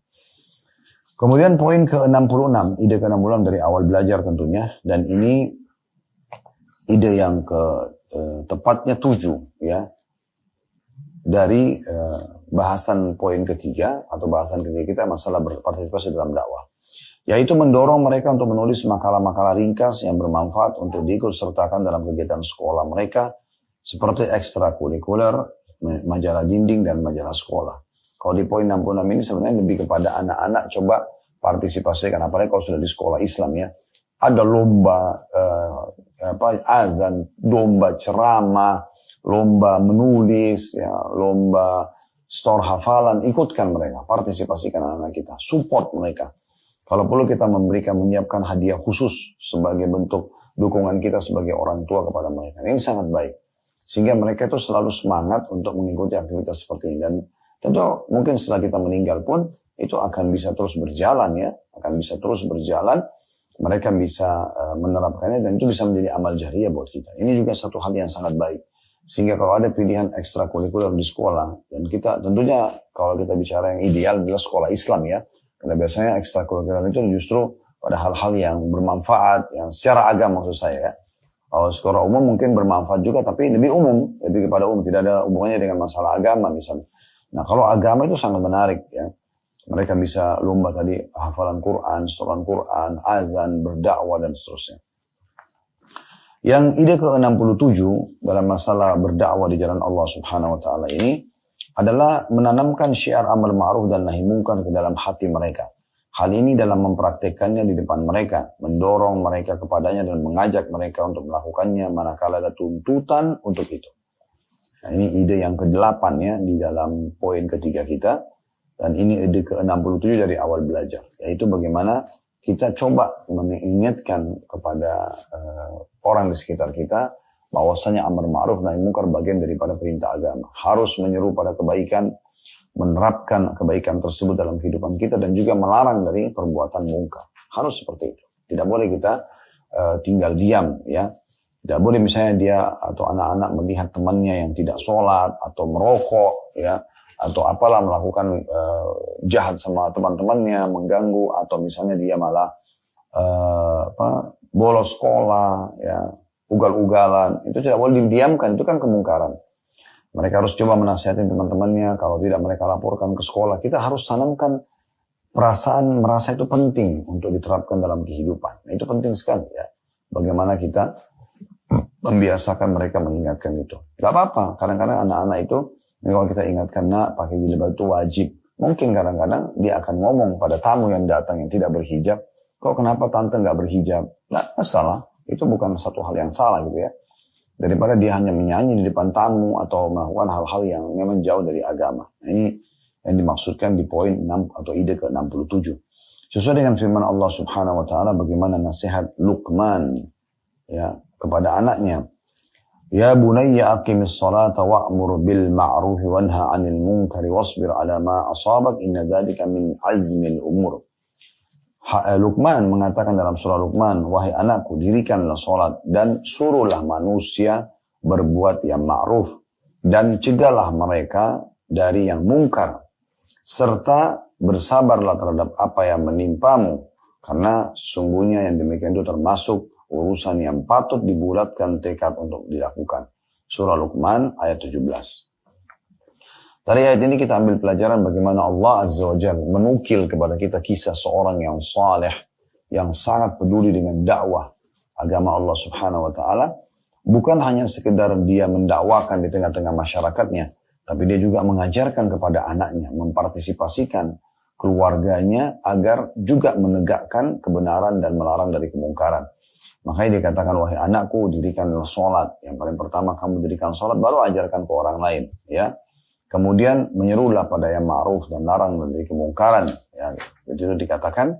Kemudian poin ke-66, ide ke-66 dari awal belajar tentunya, dan ini ide yang tepatnya 7, ya, dari bahasan poin ketiga atau bahasan ketiga kita masalah berpartisipasi dalam dakwah, yaitu mendorong mereka untuk menulis makalah-makalah ringkas yang bermanfaat untuk diikut sertakan dalam kegiatan sekolah mereka seperti ekstrakurikuler, majalah dinding dan majalah sekolah. Kalau di poin 66 ini sebenarnya lebih kepada anak-anak coba partisipasi, karena apalagi kalau sudah di sekolah Islam, ya, ada lomba azan, lomba ceramah, lomba menulis, ya, lomba store hafalan, ikutkan mereka, partisipasikan anak-anak kita, support mereka. Kalau perlu kita menyiapkan hadiah khusus sebagai bentuk dukungan kita sebagai orang tua kepada mereka. Ini sangat baik. Sehingga mereka itu selalu semangat untuk mengikuti aktivitas seperti ini. Dan Tentu mungkin setelah kita meninggal pun itu akan bisa terus berjalan ya, akan bisa terus berjalan. Mereka bisa menerapkannya dan itu bisa menjadi amal jariah buat kita. Ini juga satu hal yang sangat baik. Sehingga kalau ada pilihan ekstrakurikuler di sekolah, dan kita tentunya kalau kita bicara yang ideal adalah sekolah Islam ya. Karena biasanya ekstrakurikuler itu justru pada hal-hal yang bermanfaat, yang secara agama maksud saya ya. Kalau sekolah umum mungkin bermanfaat juga, tapi lebih umum, lebih kepada umum, tidak ada hubungannya dengan masalah agama misalnya. Nah kalau agama itu sangat menarik ya. Mereka bisa lomba tadi hafalan Quran, setoran Quran, azan, berdakwah dan seterusnya. Yang ide ke-67 dalam masalah berdakwah di jalan Allah Subhanahu wa taala ini adalah menanamkan syiar amal ma'ruf dan nahi munkar ke dalam hati mereka. Hal ini dalam mempraktekannya di depan mereka, mendorong mereka kepadanya dan mengajak mereka untuk melakukannya manakala ada tuntutan untuk itu. Nah, ini ide yang ke-8 ya di dalam poin ketiga kita. Dan ini ide ke-67 dari awal belajar. Yaitu bagaimana kita coba mengingatkan kepada orang di sekitar kita bahwasanya amar ma'ruf nahi munkar bagian daripada perintah agama. Harus menyeru pada kebaikan, menerapkan kebaikan tersebut dalam kehidupan kita dan juga melarang dari perbuatan mungkar. Harus seperti itu. Tidak boleh kita tinggal diam ya. Tidak boleh misalnya dia atau anak-anak melihat temannya yang tidak sholat atau merokok ya, atau apalah melakukan jahat sama teman-temannya, mengganggu, atau misalnya dia malah bolos sekolah ya, ugal-ugalan. Itu tidak boleh didiamkan, itu kan kemungkaran. Mereka harus coba menasihati teman-temannya, kalau tidak mereka laporkan ke sekolah. Kita harus tanamkan perasaan merasa itu penting untuk diterapkan dalam kehidupan. Nah, itu penting sekali ya. Bagaimana kita membiasakan mereka mengingatkan itu. Gak apa-apa, kadang-kadang anak-anak itu, kalau kita ingatkan, nak pakai jilbab itu wajib. Mungkin kadang-kadang dia akan ngomong pada tamu yang datang yang tidak berhijab, kok kenapa tante gak berhijab? Nggak masalah, itu bukan satu hal yang salah gitu ya. Daripada dia hanya menyanyi di depan tamu atau melakukan hal-hal yang memang jauh dari agama. Nah, ini yang dimaksudkan di poin 6 atau ide ke-67. Sesuai dengan firman Allah Subhanahu wa taala bagaimana nasihat Luqman ya kepada anaknya. Ya bunayya aqimis salata wa'mur bil ma'ruf wanha 'anil munkari wasbir 'ala ma asabak inna dzalika min azmil umur. Luqman mengatakan dalam surah Luqman, wahai anakku, dirikanlah salat dan suruhlah manusia berbuat yang ma'ruf dan cegahlah mereka dari yang mungkar serta bersabarlah terhadap apa yang menimpamu karena sesungguhnya yang demikian itu termasuk urusan yang patut dibulatkan tekad untuk dilakukan. Surah Luqman ayat 17. Dari ayat ini kita ambil pelajaran bagaimana Allah Azza wa Jalla menukil kepada kita kisah seorang yang saleh, yang sangat peduli dengan dakwah agama Allah Subhanahu wa taala, bukan hanya sekedar dia mendakwakan di tengah-tengah masyarakatnya, tapi dia juga mengajarkan kepada anaknya, mempartisipasikan keluarganya agar juga menegakkan kebenaran dan melarang dari kemungkaran. Makanya dikatakan, wahai anakku, dirikanlah sholat. Yang paling pertama kamu dirikan sholat, baru ajarkan ke orang lain. Ya. Kemudian menyerulah pada yang ma'ruf dan larang dari kemungkaran. Ya. Itu dikatakan.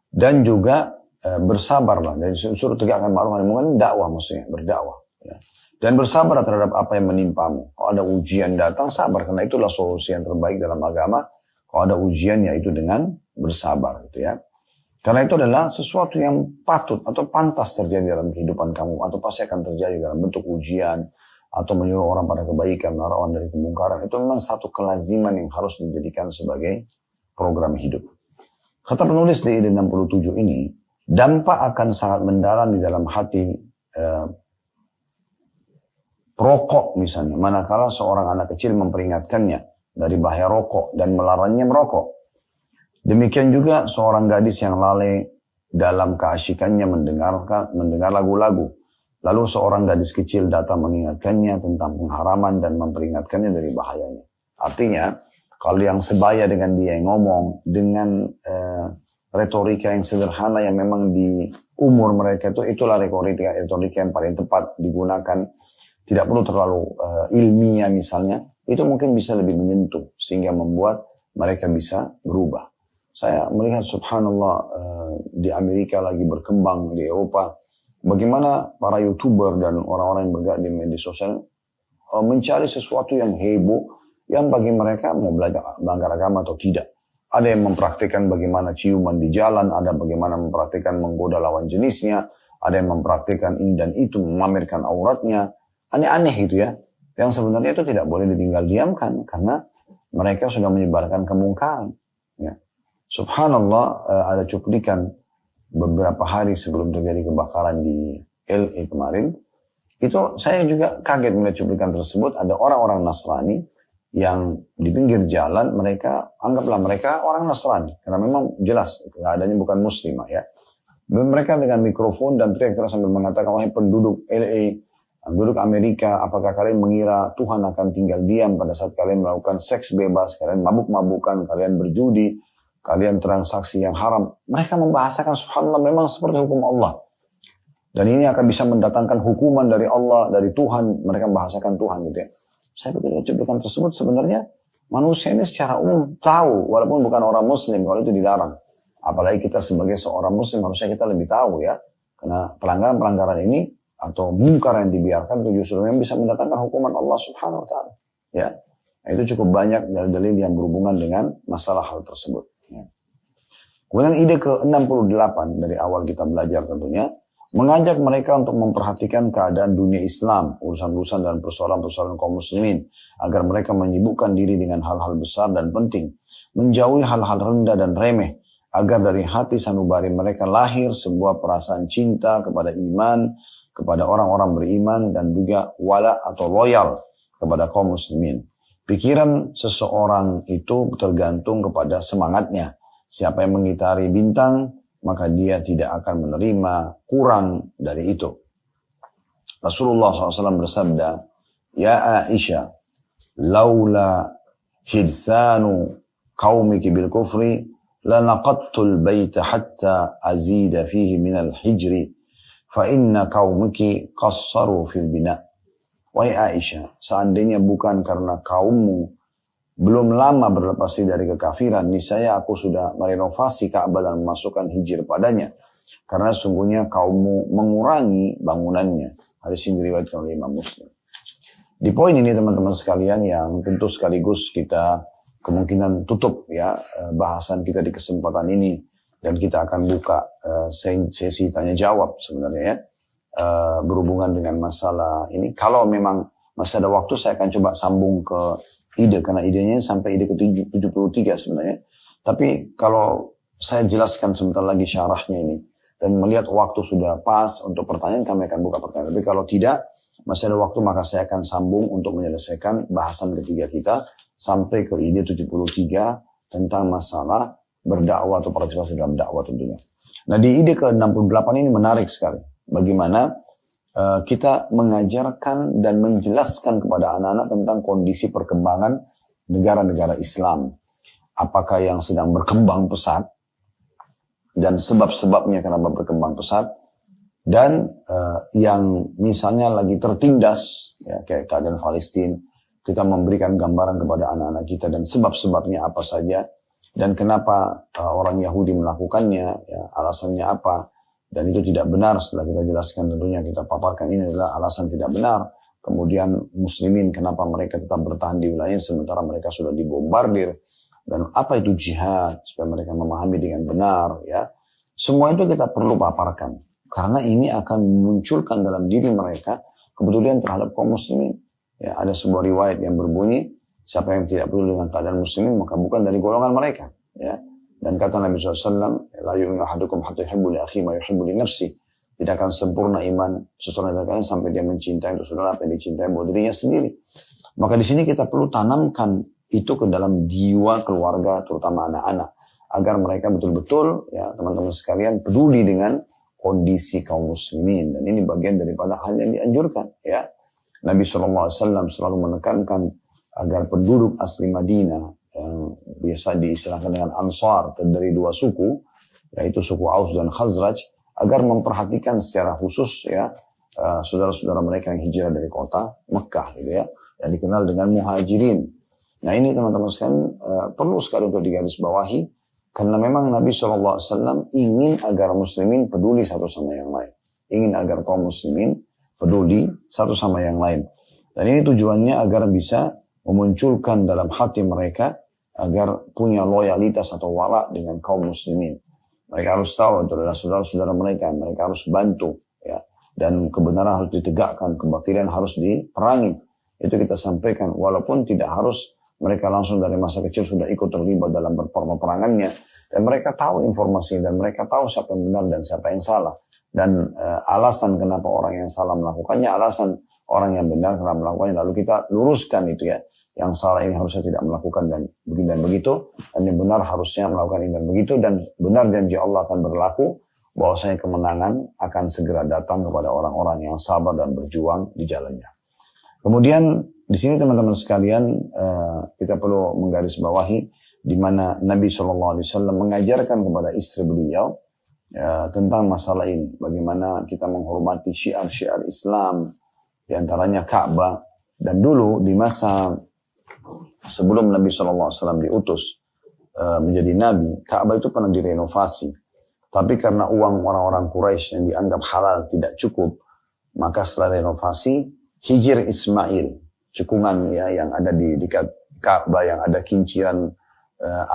Dan juga bersabarlah. Dari suruh tegakkan ma'ruf dan mungkar, dakwah maksudnya, berdakwah. Ya. Dan bersabar terhadap apa yang menimpamu. Kalau ada ujian datang, sabar. Karena itulah solusi yang terbaik dalam agama. Kalau ada ujian, yaitu dengan bersabar. Gitu ya. Karena itu adalah sesuatu yang patut atau pantas terjadi dalam kehidupan kamu. Atau pasti akan terjadi dalam bentuk ujian. Atau menyuruh orang pada kebaikan, melarang dari kemungkaran. Itu memang satu kelaziman yang harus dijadikan sebagai program hidup. Kata penulis di ide 67 ini, dampak akan sangat mendalam di dalam hati perokok misalnya. Manakala seorang anak kecil memperingatkannya dari bahaya rokok dan melarangnya merokok. Demikian juga seorang gadis yang lalai dalam keasyikannya mendengar lagu-lagu. Lalu seorang gadis kecil datang mengingatkannya tentang pengharaman dan memperingatkannya dari bahayanya. Artinya, kalau yang sebaya dengan dia yang ngomong, dengan retorika yang sederhana yang memang di umur mereka itu, itulah retorika yang paling tepat digunakan. Tidak perlu terlalu ilmiah misalnya. Itu mungkin bisa lebih menyentuh sehingga membuat mereka bisa berubah. Saya melihat subhanallah di Amerika lagi berkembang, di Eropa, bagaimana para YouTuber dan orang-orang yang bergerak di media sosial mencari sesuatu yang heboh, yang bagi mereka mau belajar melanggar agama atau tidak. Ada yang mempraktikkan bagaimana ciuman di jalan, ada bagaimana mempraktikkan menggoda lawan jenisnya, ada yang mempraktikkan ini dan itu, memamerkan auratnya. Aneh-aneh gitu ya. Yang sebenarnya itu tidak boleh ditinggal diamkan karena mereka sudah menyebarkan kemungkaran. Ya. Subhanallah, ada cuplikan beberapa hari sebelum terjadi kebakaran di LA kemarin. Itu saya juga kaget melihat cuplikan tersebut. Ada orang-orang Nasrani yang di pinggir jalan, mereka anggaplah mereka orang Nasrani karena memang jelas keadaannya bukan muslimah ya. Mereka dengan mikrofon dan teriak-teriak sambil mengatakan, wahai penduduk LA, penduduk Amerika, apakah kalian mengira Tuhan akan tinggal diam pada saat kalian melakukan seks bebas, kalian mabuk-mabukan, kalian berjudi, kalian transaksi yang haram. Mereka membahasakan subhanallah memang seperti hukum Allah. Dan ini akan bisa mendatangkan hukuman dari Allah, dari Tuhan. Mereka membahasakan Tuhan gitu ya. Saya pikir cuplikan tersebut sebenarnya manusia ini secara umum tahu, walaupun bukan orang muslim, kalau itu dilarang. Apalagi kita sebagai seorang muslim harusnya kita lebih tahu ya. Karena pelanggaran-pelanggaran ini atau mungkar yang dibiarkan itu justru yang bisa mendatangkan hukuman Allah subhanahu wa ta'ala. Ya. Nah, itu cukup banyak dalil-dalil yang berhubungan dengan masalah hal tersebut. Ya. Kemudian ide ke-68 dari awal kita belajar tentunya, mengajak mereka untuk memperhatikan keadaan dunia Islam, urusan-urusan dan persoalan-persoalan kaum muslimin, agar mereka menyibukkan diri dengan hal-hal besar dan penting, menjauhi hal-hal rendah dan remeh, agar dari hati sanubari mereka lahir sebuah perasaan cinta kepada iman, kepada orang-orang beriman, dan juga wala atau loyal kepada kaum muslimin. Pikiran seseorang itu tergantung kepada semangatnya. Siapa yang mengitari bintang, maka dia tidak akan menerima kurang dari itu. Rasulullah SAW bersabda, Ya Aisyah, laula hidthanu qaumiki bil kufri, lanaqattul baita hatta azida fihi minal hijri, fa inna qaumiki qassaru fil bina. Wahai Aisyah, seandainya bukan karena kaummu belum lama berlepas dari kekafiran, niscaya aku sudah merenovasi Ka'bah dan memasukkan hijir padanya. Karena sungguhnya kaummu mengurangi bangunannya. Hadis ini diriwayatkan oleh Imam Muslim. Di poin ini teman-teman sekalian yang tentu sekaligus kita kemungkinan tutup ya bahasan kita di kesempatan ini. Dan kita akan buka sesi tanya jawab sebenarnya ya. Berhubungan dengan masalah ini. Kalau memang masih ada waktu saya akan coba sambung ke ide, karena idenya sampai ide ke-73 sebenarnya. Tapi kalau saya jelaskan sebentar lagi syarahnya ini, dan melihat waktu sudah pas untuk pertanyaan, kami akan buka pertanyaan. Tapi kalau tidak, masih ada waktu, maka saya akan sambung untuk menyelesaikan bahasan ketiga kita, sampai ke ide 73 tentang masalah berdakwah atau partisipasi dalam dakwah tentunya. Nah di ide ke-68 ini menarik sekali. Bagaimana kita mengajarkan dan menjelaskan kepada anak-anak tentang kondisi perkembangan negara-negara Islam. Apakah yang sedang berkembang pesat dan sebab-sebabnya kenapa berkembang pesat, dan yang misalnya lagi tertindas, ya, kayak keadaan Palestina, kita memberikan gambaran kepada anak-anak kita dan sebab-sebabnya apa saja, dan kenapa orang Yahudi melakukannya, ya, alasannya apa. Dan itu tidak benar, setelah kita jelaskan tentunya kita paparkan ini adalah alasan tidak benar. Kemudian muslimin kenapa mereka tetap bertahan di wilayah sementara mereka sudah dibombardir. Dan apa itu jihad, supaya mereka memahami dengan benar. Ya, semua itu kita perlu paparkan. Karena ini akan memunculkan dalam diri mereka kepedulian terhadap kaum muslimin. Ya, ada sebuah riwayat yang berbunyi, siapa yang tidak peduli dengan keadaan muslimin maka bukan dari golongan mereka. Ya. Dan kata Nabi SAW, la yu'minu ahadukum hatta yuhibbu li akhihi ma yuhibbu li nafsihi. Tidak akan sempurna iman seseorang dari kalian sampai dia mencintai untuk saudara apa yang dicintai buat dirinya sendiri. Maka di sini kita perlu tanamkan itu ke dalam jiwa keluarga, terutama anak-anak, agar mereka betul-betul, ya teman-teman sekalian, peduli dengan kondisi kaum muslimin. Dan ini bagian daripada hal yang dianjurkan. Ya, Nabi SAW selalu menekankan agar penduduk asli Madinah yang biasa diistilahkan dengan Ansar, dari dua suku, yaitu suku Aus dan Khazraj, agar memperhatikan secara khusus ya saudara-saudara mereka yang hijrah dari kota Mekah, gitu ya, yang dikenal dengan muhajirin. Nah ini teman-teman sekalian perlu sekali untuk digarisbawahi, karena memang Nabi SAW ingin agar muslimin peduli satu sama yang lain, ingin agar kaum muslimin peduli satu sama yang lain, dan ini tujuannya agar bisa memunculkan dalam hati mereka agar punya loyalitas atau wala dengan kaum muslimin. Mereka harus tahu itu adalah saudara-saudara mereka harus bantu, ya. Dan kebenaran harus ditegakkan, kebatilan harus diperangi. Itu kita sampaikan, walaupun tidak harus mereka langsung dari masa kecil sudah ikut terlibat dalam peperangannya. Dan mereka tahu informasi, dan mereka tahu siapa yang benar dan siapa yang salah. Dan alasan kenapa orang yang salah melakukannya, alasan orang yang benar karena melakukannya. Lalu kita luruskan itu ya. Yang salah ini harusnya tidak melakukan dan begini dan begitu. Dan yang benar harusnya melakukan ini dan begitu. Dan benar janji Allah akan berlaku. Bahwasanya kemenangan akan segera datang kepada orang-orang yang sabar dan berjuang di jalannya. Kemudian di sini teman-teman sekalian kita perlu menggarisbawahi di mana Nabi SAW mengajarkan kepada istri beliau tentang masalah ini. Bagaimana kita menghormati syiar-syiar Islam, di antaranya Ka'bah. Dan dulu di masa sebelum Nabi SAW diutus menjadi Nabi, Ka'bah itu pernah direnovasi. Tapi karena uang orang-orang Quraisy yang dianggap halal tidak cukup, maka setelah renovasi, Hijr Ismail, cekungan ya yang ada di dekat Ka'bah yang ada kinciran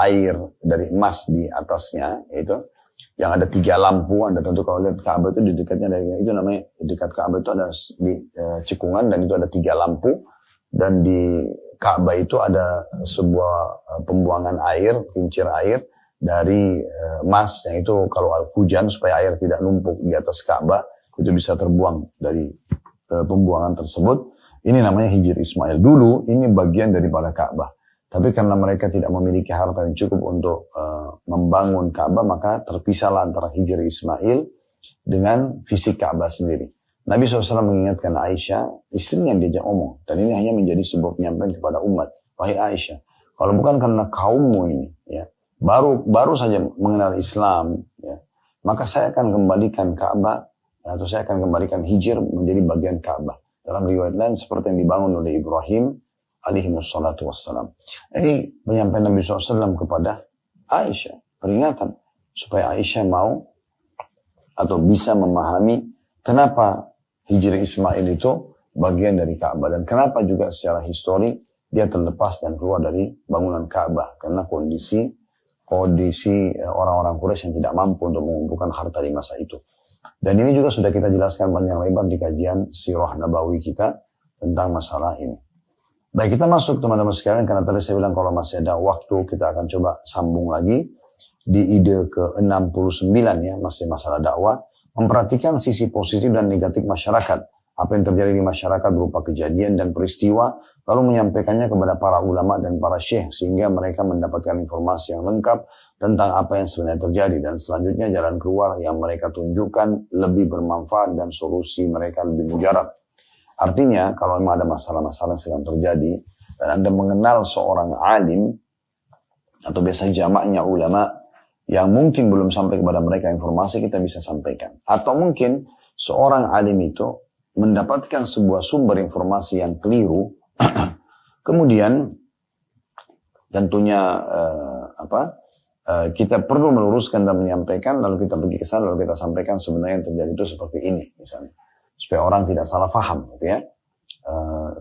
air dari emas di atasnya, itu yang ada 3 lampu. Anda tentu kalau lihat Ka'bah itu di dekatnya itu namanya dekat Ka'bah itu ada di cekungan dan itu ada 3 lampu, dan di Ka'bah itu ada sebuah pembuangan air, kincir air dari emas yang itu kalau hujan supaya air tidak numpuk di atas Ka'bah itu bisa terbuang dari pembuangan tersebut. Ini namanya Hijr Ismail. Dulu ini bagian daripada Ka'bah. Tapi karena mereka tidak memiliki harta yang cukup untuk membangun Ka'bah, maka terpisahlah antara Hijr Ismail dengan fisik Ka'bah sendiri. Nabi SAW mengingatkan Aisyah, istrinya yang diajak omong. Dan ini hanya menjadi sebuah penyampaian kepada umat. Wahai Aisyah, kalau bukan karena kaummu ini, ya, baru saja mengenal Islam, ya, maka saya akan kembalikan Ka'bah, atau saya akan kembalikan Hijr menjadi bagian Ka'bah. Dalam riwayat lain seperti yang dibangun oleh Ibrahim alaihi wassalatu wassalam. Ini penyampaian Nabi SAW kepada Aisyah. Peringatan supaya Aisyah mau atau bisa memahami kenapa Hijr Ismail itu bagian dari Ka'bah. Dan kenapa juga secara histori dia terlepas dan keluar dari bangunan Ka'bah. Karena kondisi orang-orang Quraisy yang tidak mampu untuk mengumpulkan harta di masa itu. Dan ini juga sudah kita jelaskan panjang lebar di kajian Sirah Nabawi kita tentang masalah ini. Baik, kita masuk teman-teman sekalian, karena tadi saya bilang kalau masih ada waktu kita akan coba sambung lagi di ide ke-69 ya, masih masalah dakwah. Memperhatikan sisi positif dan negatif masyarakat. Apa yang terjadi di masyarakat berupa kejadian dan peristiwa, lalu menyampaikannya kepada para ulama dan para syekh, sehingga mereka mendapatkan informasi yang lengkap tentang apa yang sebenarnya terjadi, dan selanjutnya jalan keluar yang mereka tunjukkan lebih bermanfaat dan solusi mereka lebih mujarab. Artinya kalau memang ada masalah-masalah yang sedang terjadi dan Anda mengenal seorang alim atau biasa jamaknya ulama yang mungkin belum sampai kepada mereka informasi, kita bisa sampaikan. Atau mungkin seorang alim itu mendapatkan sebuah sumber informasi yang keliru, kemudian tentunya kita perlu meluruskan dan menyampaikan, lalu kita pergi ke sana, lalu kita sampaikan sebenarnya yang terjadi itu seperti ini, misalnya, supaya orang tidak salah faham, gitu ya.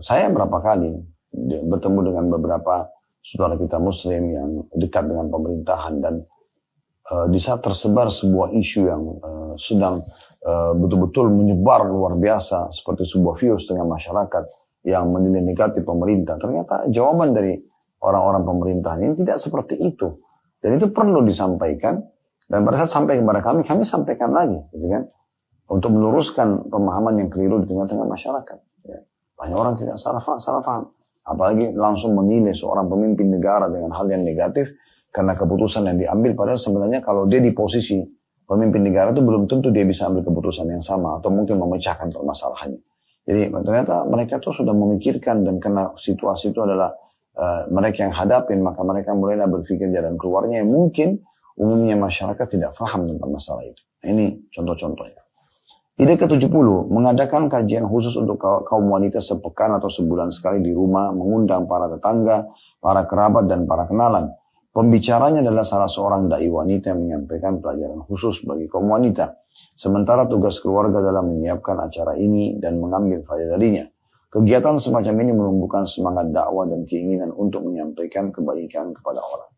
Saya berapa kali bertemu dengan beberapa saudara kita Muslim yang dekat dengan pemerintahan, dan di saat tersebar sebuah isu yang sedang betul-betul menyebar luar biasa seperti sebuah virus dengan masyarakat yang menilai negatif pemerintah, ternyata jawaban dari orang-orang pemerintahan ini tidak seperti itu, dan itu perlu disampaikan. Dan pada saat sampai kepada kami sampaikan lagi, gitu kan, untuk meluruskan pemahaman yang keliru di tengah-tengah masyarakat. Ya. Banyak orang tidak salah faham, apalagi langsung menilai seorang pemimpin negara dengan hal yang negatif karena keputusan yang diambil, padahal sebenarnya kalau dia di posisi pemimpin negara itu belum tentu dia bisa ambil keputusan yang sama atau mungkin memecahkan permasalahannya. Jadi ternyata mereka tuh sudah memikirkan, dan karena situasi itu adalah mereka yang hadapin, maka mereka mulailah berpikir jalan keluarnya yang mungkin umumnya masyarakat tidak paham tentang masalah itu. Ini contoh-contohnya. Ide ke-70, mengadakan kajian khusus untuk kaum wanita sepekan atau sebulan sekali di rumah, mengundang para tetangga, para kerabat, dan para kenalan. Pembicaranya adalah salah seorang dai wanita yang menyampaikan pelajaran khusus bagi kaum wanita. Sementara tugas keluarga dalam menyiapkan acara ini dan mengambil faedah darinya. Kegiatan semacam ini menumbuhkan semangat dakwah dan keinginan untuk menyampaikan kebaikan kepada orang.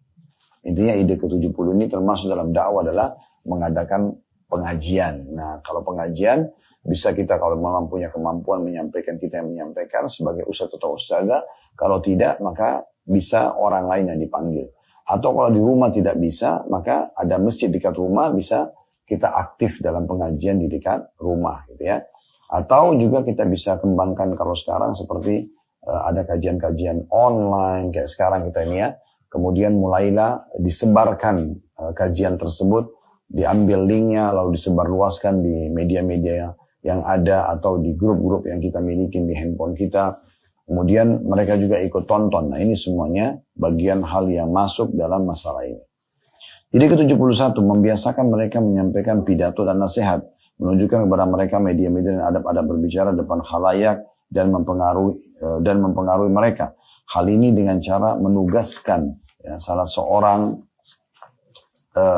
Intinya ide ke-70 ini termasuk dalam dakwah adalah mengadakan pengajian. Nah, kalau pengajian bisa kita kalau memang punya kemampuan menyampaikan, kita yang menyampaikan sebagai ustadz atau ustazah. Kalau tidak, maka bisa orang lain yang dipanggil. Atau kalau di rumah tidak bisa, maka ada masjid dekat rumah, bisa kita aktif dalam pengajian di dekat rumah gitu ya. Atau juga kita bisa kembangkan kalau sekarang seperti ada kajian-kajian online kayak sekarang kita ini ya. Kemudian mulailah disebarkan kajian tersebut, diambil linknya lalu disebarluaskan di media-media yang ada atau di grup-grup yang kita miliki di handphone kita. Kemudian mereka juga ikut tonton. Nah ini semuanya bagian hal yang masuk dalam masalah ini. Jadi ke-71 membiasakan mereka menyampaikan pidato dan nasihat, menunjukkan kepada mereka media-media dan adab-adab berbicara depan khalayak dan mempengaruhi mereka. Hal ini dengan cara menugaskan ya, salah seorang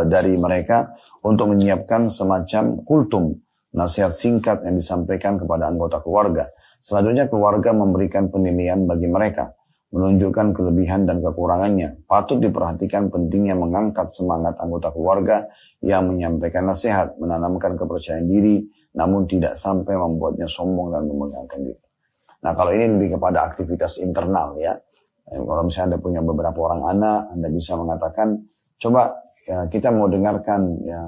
dari mereka untuk menyiapkan semacam kultum, nasihat singkat yang disampaikan kepada anggota keluarga. Selanjutnya keluarga memberikan penilaian bagi mereka, menunjukkan kelebihan dan kekurangannya. Patut diperhatikan pentingnya mengangkat semangat anggota keluarga yang menyampaikan nasihat, menanamkan kepercayaan diri, namun tidak sampai membuatnya sombong dan memegangkan diri. Nah kalau ini lebih kepada aktivitas internal ya. Kalau misalnya Anda punya beberapa orang anak, Anda bisa mengatakan, coba ya, kita mau dengarkan ya,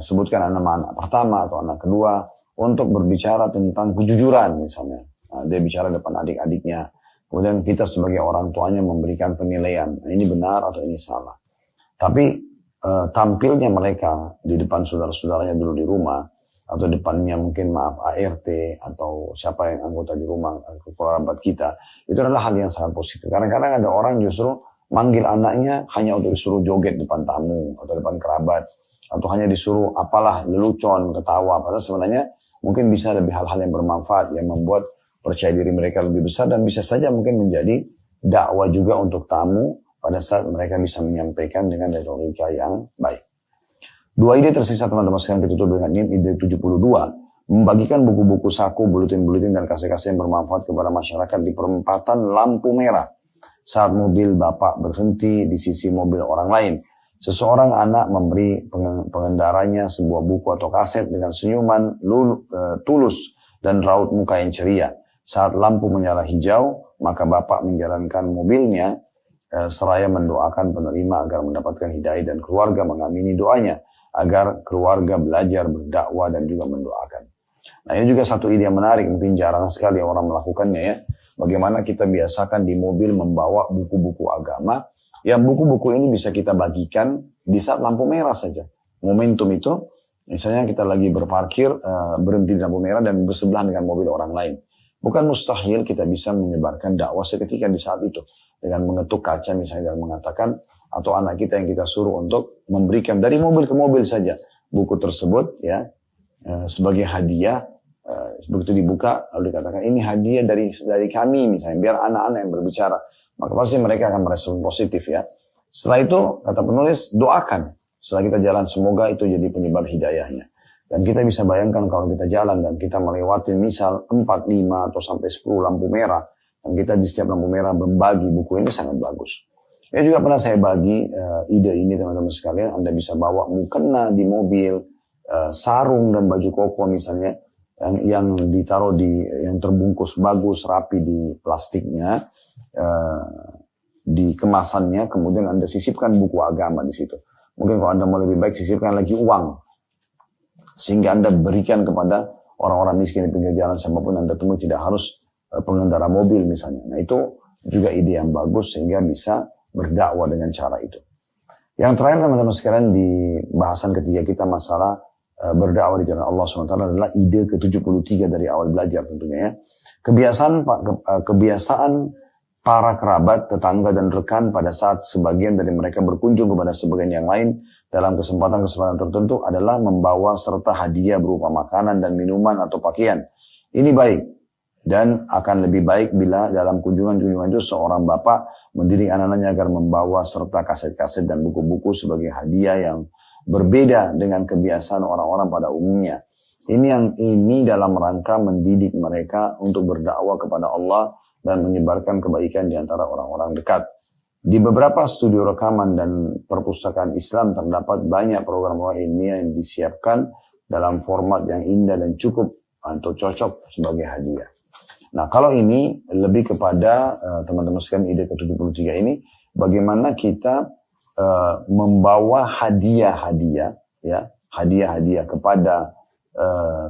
sebutkan nama anak pertama atau anak kedua untuk berbicara tentang kejujuran misalnya. Nah, dia bicara depan adik-adiknya. Kemudian kita sebagai orang tuanya memberikan penilaian. Nah, ini benar atau ini salah. Tapi tampilnya mereka di depan saudara-saudaranya dulu di rumah, atau depannya mungkin ART atau siapa yang anggota di rumah, kerabat kita, itu adalah hal yang sangat positif. Kadang-kadang ada orang justru manggil anaknya hanya untuk disuruh joget depan tamu atau depan kerabat, atau hanya disuruh apalah lelucon, ketawa, padahal sebenarnya mungkin bisa lebih hal-hal yang bermanfaat yang membuat percaya diri mereka lebih besar dan bisa saja mungkin menjadi dakwah juga untuk tamu pada saat mereka bisa menyampaikan dengan retorika yang baik. Dua ide tersisa teman-teman sekalian kita tutup dengan ini, ide 72, membagikan buku-buku saku, buletin-buletin dan kasih-kasih yang bermanfaat kepada masyarakat di perempatan lampu merah saat mobil bapak berhenti di sisi mobil orang lain. Seseorang anak memberi pengendaranya sebuah buku atau kaset dengan senyuman tulus dan raut muka yang ceria. Saat lampu menyala hijau, maka bapak menjalankan mobilnya seraya mendoakan penerima agar mendapatkan hidayah dan keluarga mengamini doanya agar keluarga belajar berdakwah dan juga mendoakan. Nah ini juga satu ide yang menarik, mungkin jarang sekali orang melakukannya ya. Bagaimana kita biasakan di mobil membawa buku-buku agama, yang buku-buku ini bisa kita bagikan di saat lampu merah saja. Momentum itu, misalnya kita lagi berparkir, berhenti di lampu merah dan bersebelahan dengan mobil orang lain. Bukan mustahil kita bisa menyebarkan dakwah seketika di saat itu. Dengan mengetuk kaca misalnya dan mengatakan, atau anak kita yang kita suruh untuk memberikan dari mobil ke mobil saja buku tersebut ya sebagai hadiah. Begitu dibuka lalu dikatakan ini hadiah dari kami misalnya, biar anak-anak yang berbicara, maka pasti mereka akan merespon positif ya. Setelah itu kata penulis, doakan setelah kita jalan, semoga itu jadi penyebab hidayahnya. Dan kita bisa bayangkan kalau kita jalan dan kita melewati misal 4, 5 atau sampai 10 lampu merah, dan kita di setiap lampu merah membagi buku ini sangat bagus. Ya juga pernah saya bagi ide ini teman-teman sekalian. Anda bisa bawa mukena di mobil, sarung dan baju koko misalnya yang ditaruh yang terbungkus bagus rapi di plastiknya, di kemasannya, kemudian Anda sisipkan buku agama di situ. Mungkin kalau Anda mau lebih baik sisipkan lagi uang, sehingga Anda berikan kepada orang-orang miskin di pinggir jalan siapapun Anda temui, tidak harus pengendara mobil misalnya. Nah itu juga ide yang bagus sehingga bisa berdakwah dengan cara itu. Yang terakhir teman-teman sekalian di bahasan ketiga kita masalah berdakwah di jalan Allah SWT adalah ide ke-73 dari awal belajar tentunya ya. Kebiasaan para kerabat, tetangga dan rekan pada saat sebagian dari mereka berkunjung kepada sebagian yang lain dalam kesempatan-kesempatan tertentu adalah membawa serta hadiah berupa makanan dan minuman atau pakaian. Ini baik. Dan akan lebih baik bila dalam kunjungan-kunjungan itu seorang bapak mendidik anak-anaknya agar membawa serta kaset-kaset dan buku-buku sebagai hadiah yang berbeda dengan kebiasaan orang-orang pada umumnya. Ini dalam rangka mendidik mereka untuk berdakwah kepada Allah dan menyebarkan kebaikan di antara orang-orang dekat. Di beberapa studio rekaman dan perpustakaan Islam terdapat banyak program-program ilmiah yang disiapkan dalam format yang indah dan cukup atau cocok sebagai hadiah. Nah, kalau ini lebih kepada teman-teman sekalian ide ke-73 ini, bagaimana kita membawa hadiah-hadiah, ya, hadiah-hadiah kepada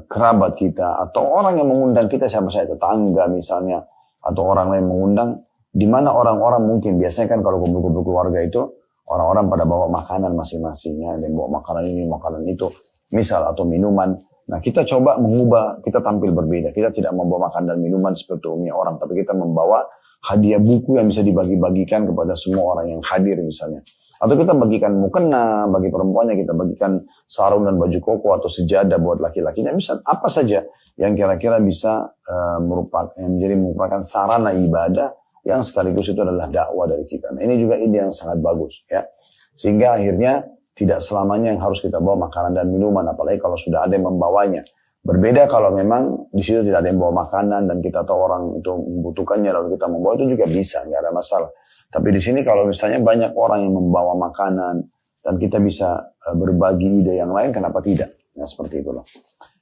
kerabat kita atau orang yang mengundang kita, siapa saja, tetangga misalnya, atau orang lain mengundang, di mana orang-orang mungkin biasanya kan kalau kumpul-kumpul keluarga itu orang-orang pada bawa makanan masing-masingnya, ada yang bawa makanan ini, makanan itu, misal atau minuman. Nah, kita coba mengubah, kita tampil berbeda. Kita tidak membawa makanan dan minuman seperti umumnya orang, tapi kita membawa hadiah buku yang bisa dibagi-bagikan kepada semua orang yang hadir misalnya. Atau kita bagikan mukena, bagi perempuannya kita bagikan sarung dan baju koko atau sejadah buat laki-lakinya. Misal apa saja yang kira-kira bisa merupakan sarana ibadah yang sekaligus itu adalah dakwah dari kita. Nah, ini juga ide yang sangat bagus, ya. Sehingga akhirnya tidak selamanya yang harus kita bawa makanan dan minuman, apalagi kalau sudah ada yang membawanya. Berbeda kalau memang di situ tidak ada yang bawa makanan dan kita tahu orang itu membutuhkannya lalu kita membawa, itu juga bisa, nggak ada masalah. Tapi di sini kalau misalnya banyak orang yang membawa makanan dan kita bisa berbagi ide yang lain, kenapa tidak? Nah, seperti itulah.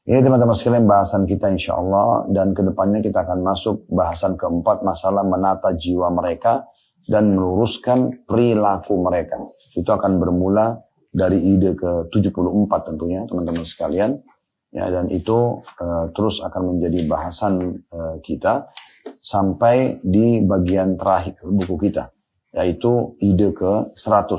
Ini teman-teman sekalian bahasan kita insya Allah, dan kedepannya kita akan masuk bahasan keempat, masalah menata jiwa mereka dan meluruskan perilaku mereka. Itu akan bermula dari ide ke-74 tentunya teman-teman sekalian. Ya, dan itu terus akan menjadi bahasan kita sampai di bagian terakhir buku kita, yaitu ide ke-100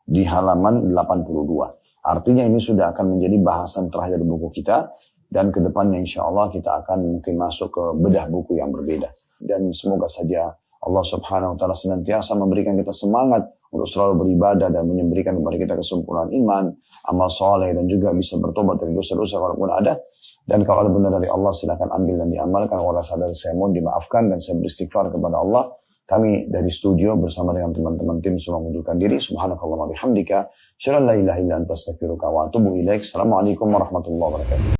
di halaman 82. Artinya ini sudah akan menjadi bahasan terakhir buku kita, dan kedepannya insya Allah kita akan mungkin masuk ke bedah buku yang berbeda. Dan semoga saja Allah Subhanahu wa Ta'ala senantiasa memberikan kita semangat untuk selalu beribadah dan memberikan kepada kita kesempurnaan iman, amal soleh, dan juga bisa bertobat dari dosa-dosa kalaupun ada. Dan kalau ada benar dari Allah, silakan ambil dan diamalkan. Walau sadar saya mohon dimaafkan, dan saya beristighfar kepada Allah. Kami dari studio bersama dengan teman-teman tim semua mengundurkan diri. Subhanakallahumma bihamdika, asyhadu an la ilaha illa anta astaghfiruka wa atubu ilaik. Assalamualaikum warahmatullahi wabarakatuh.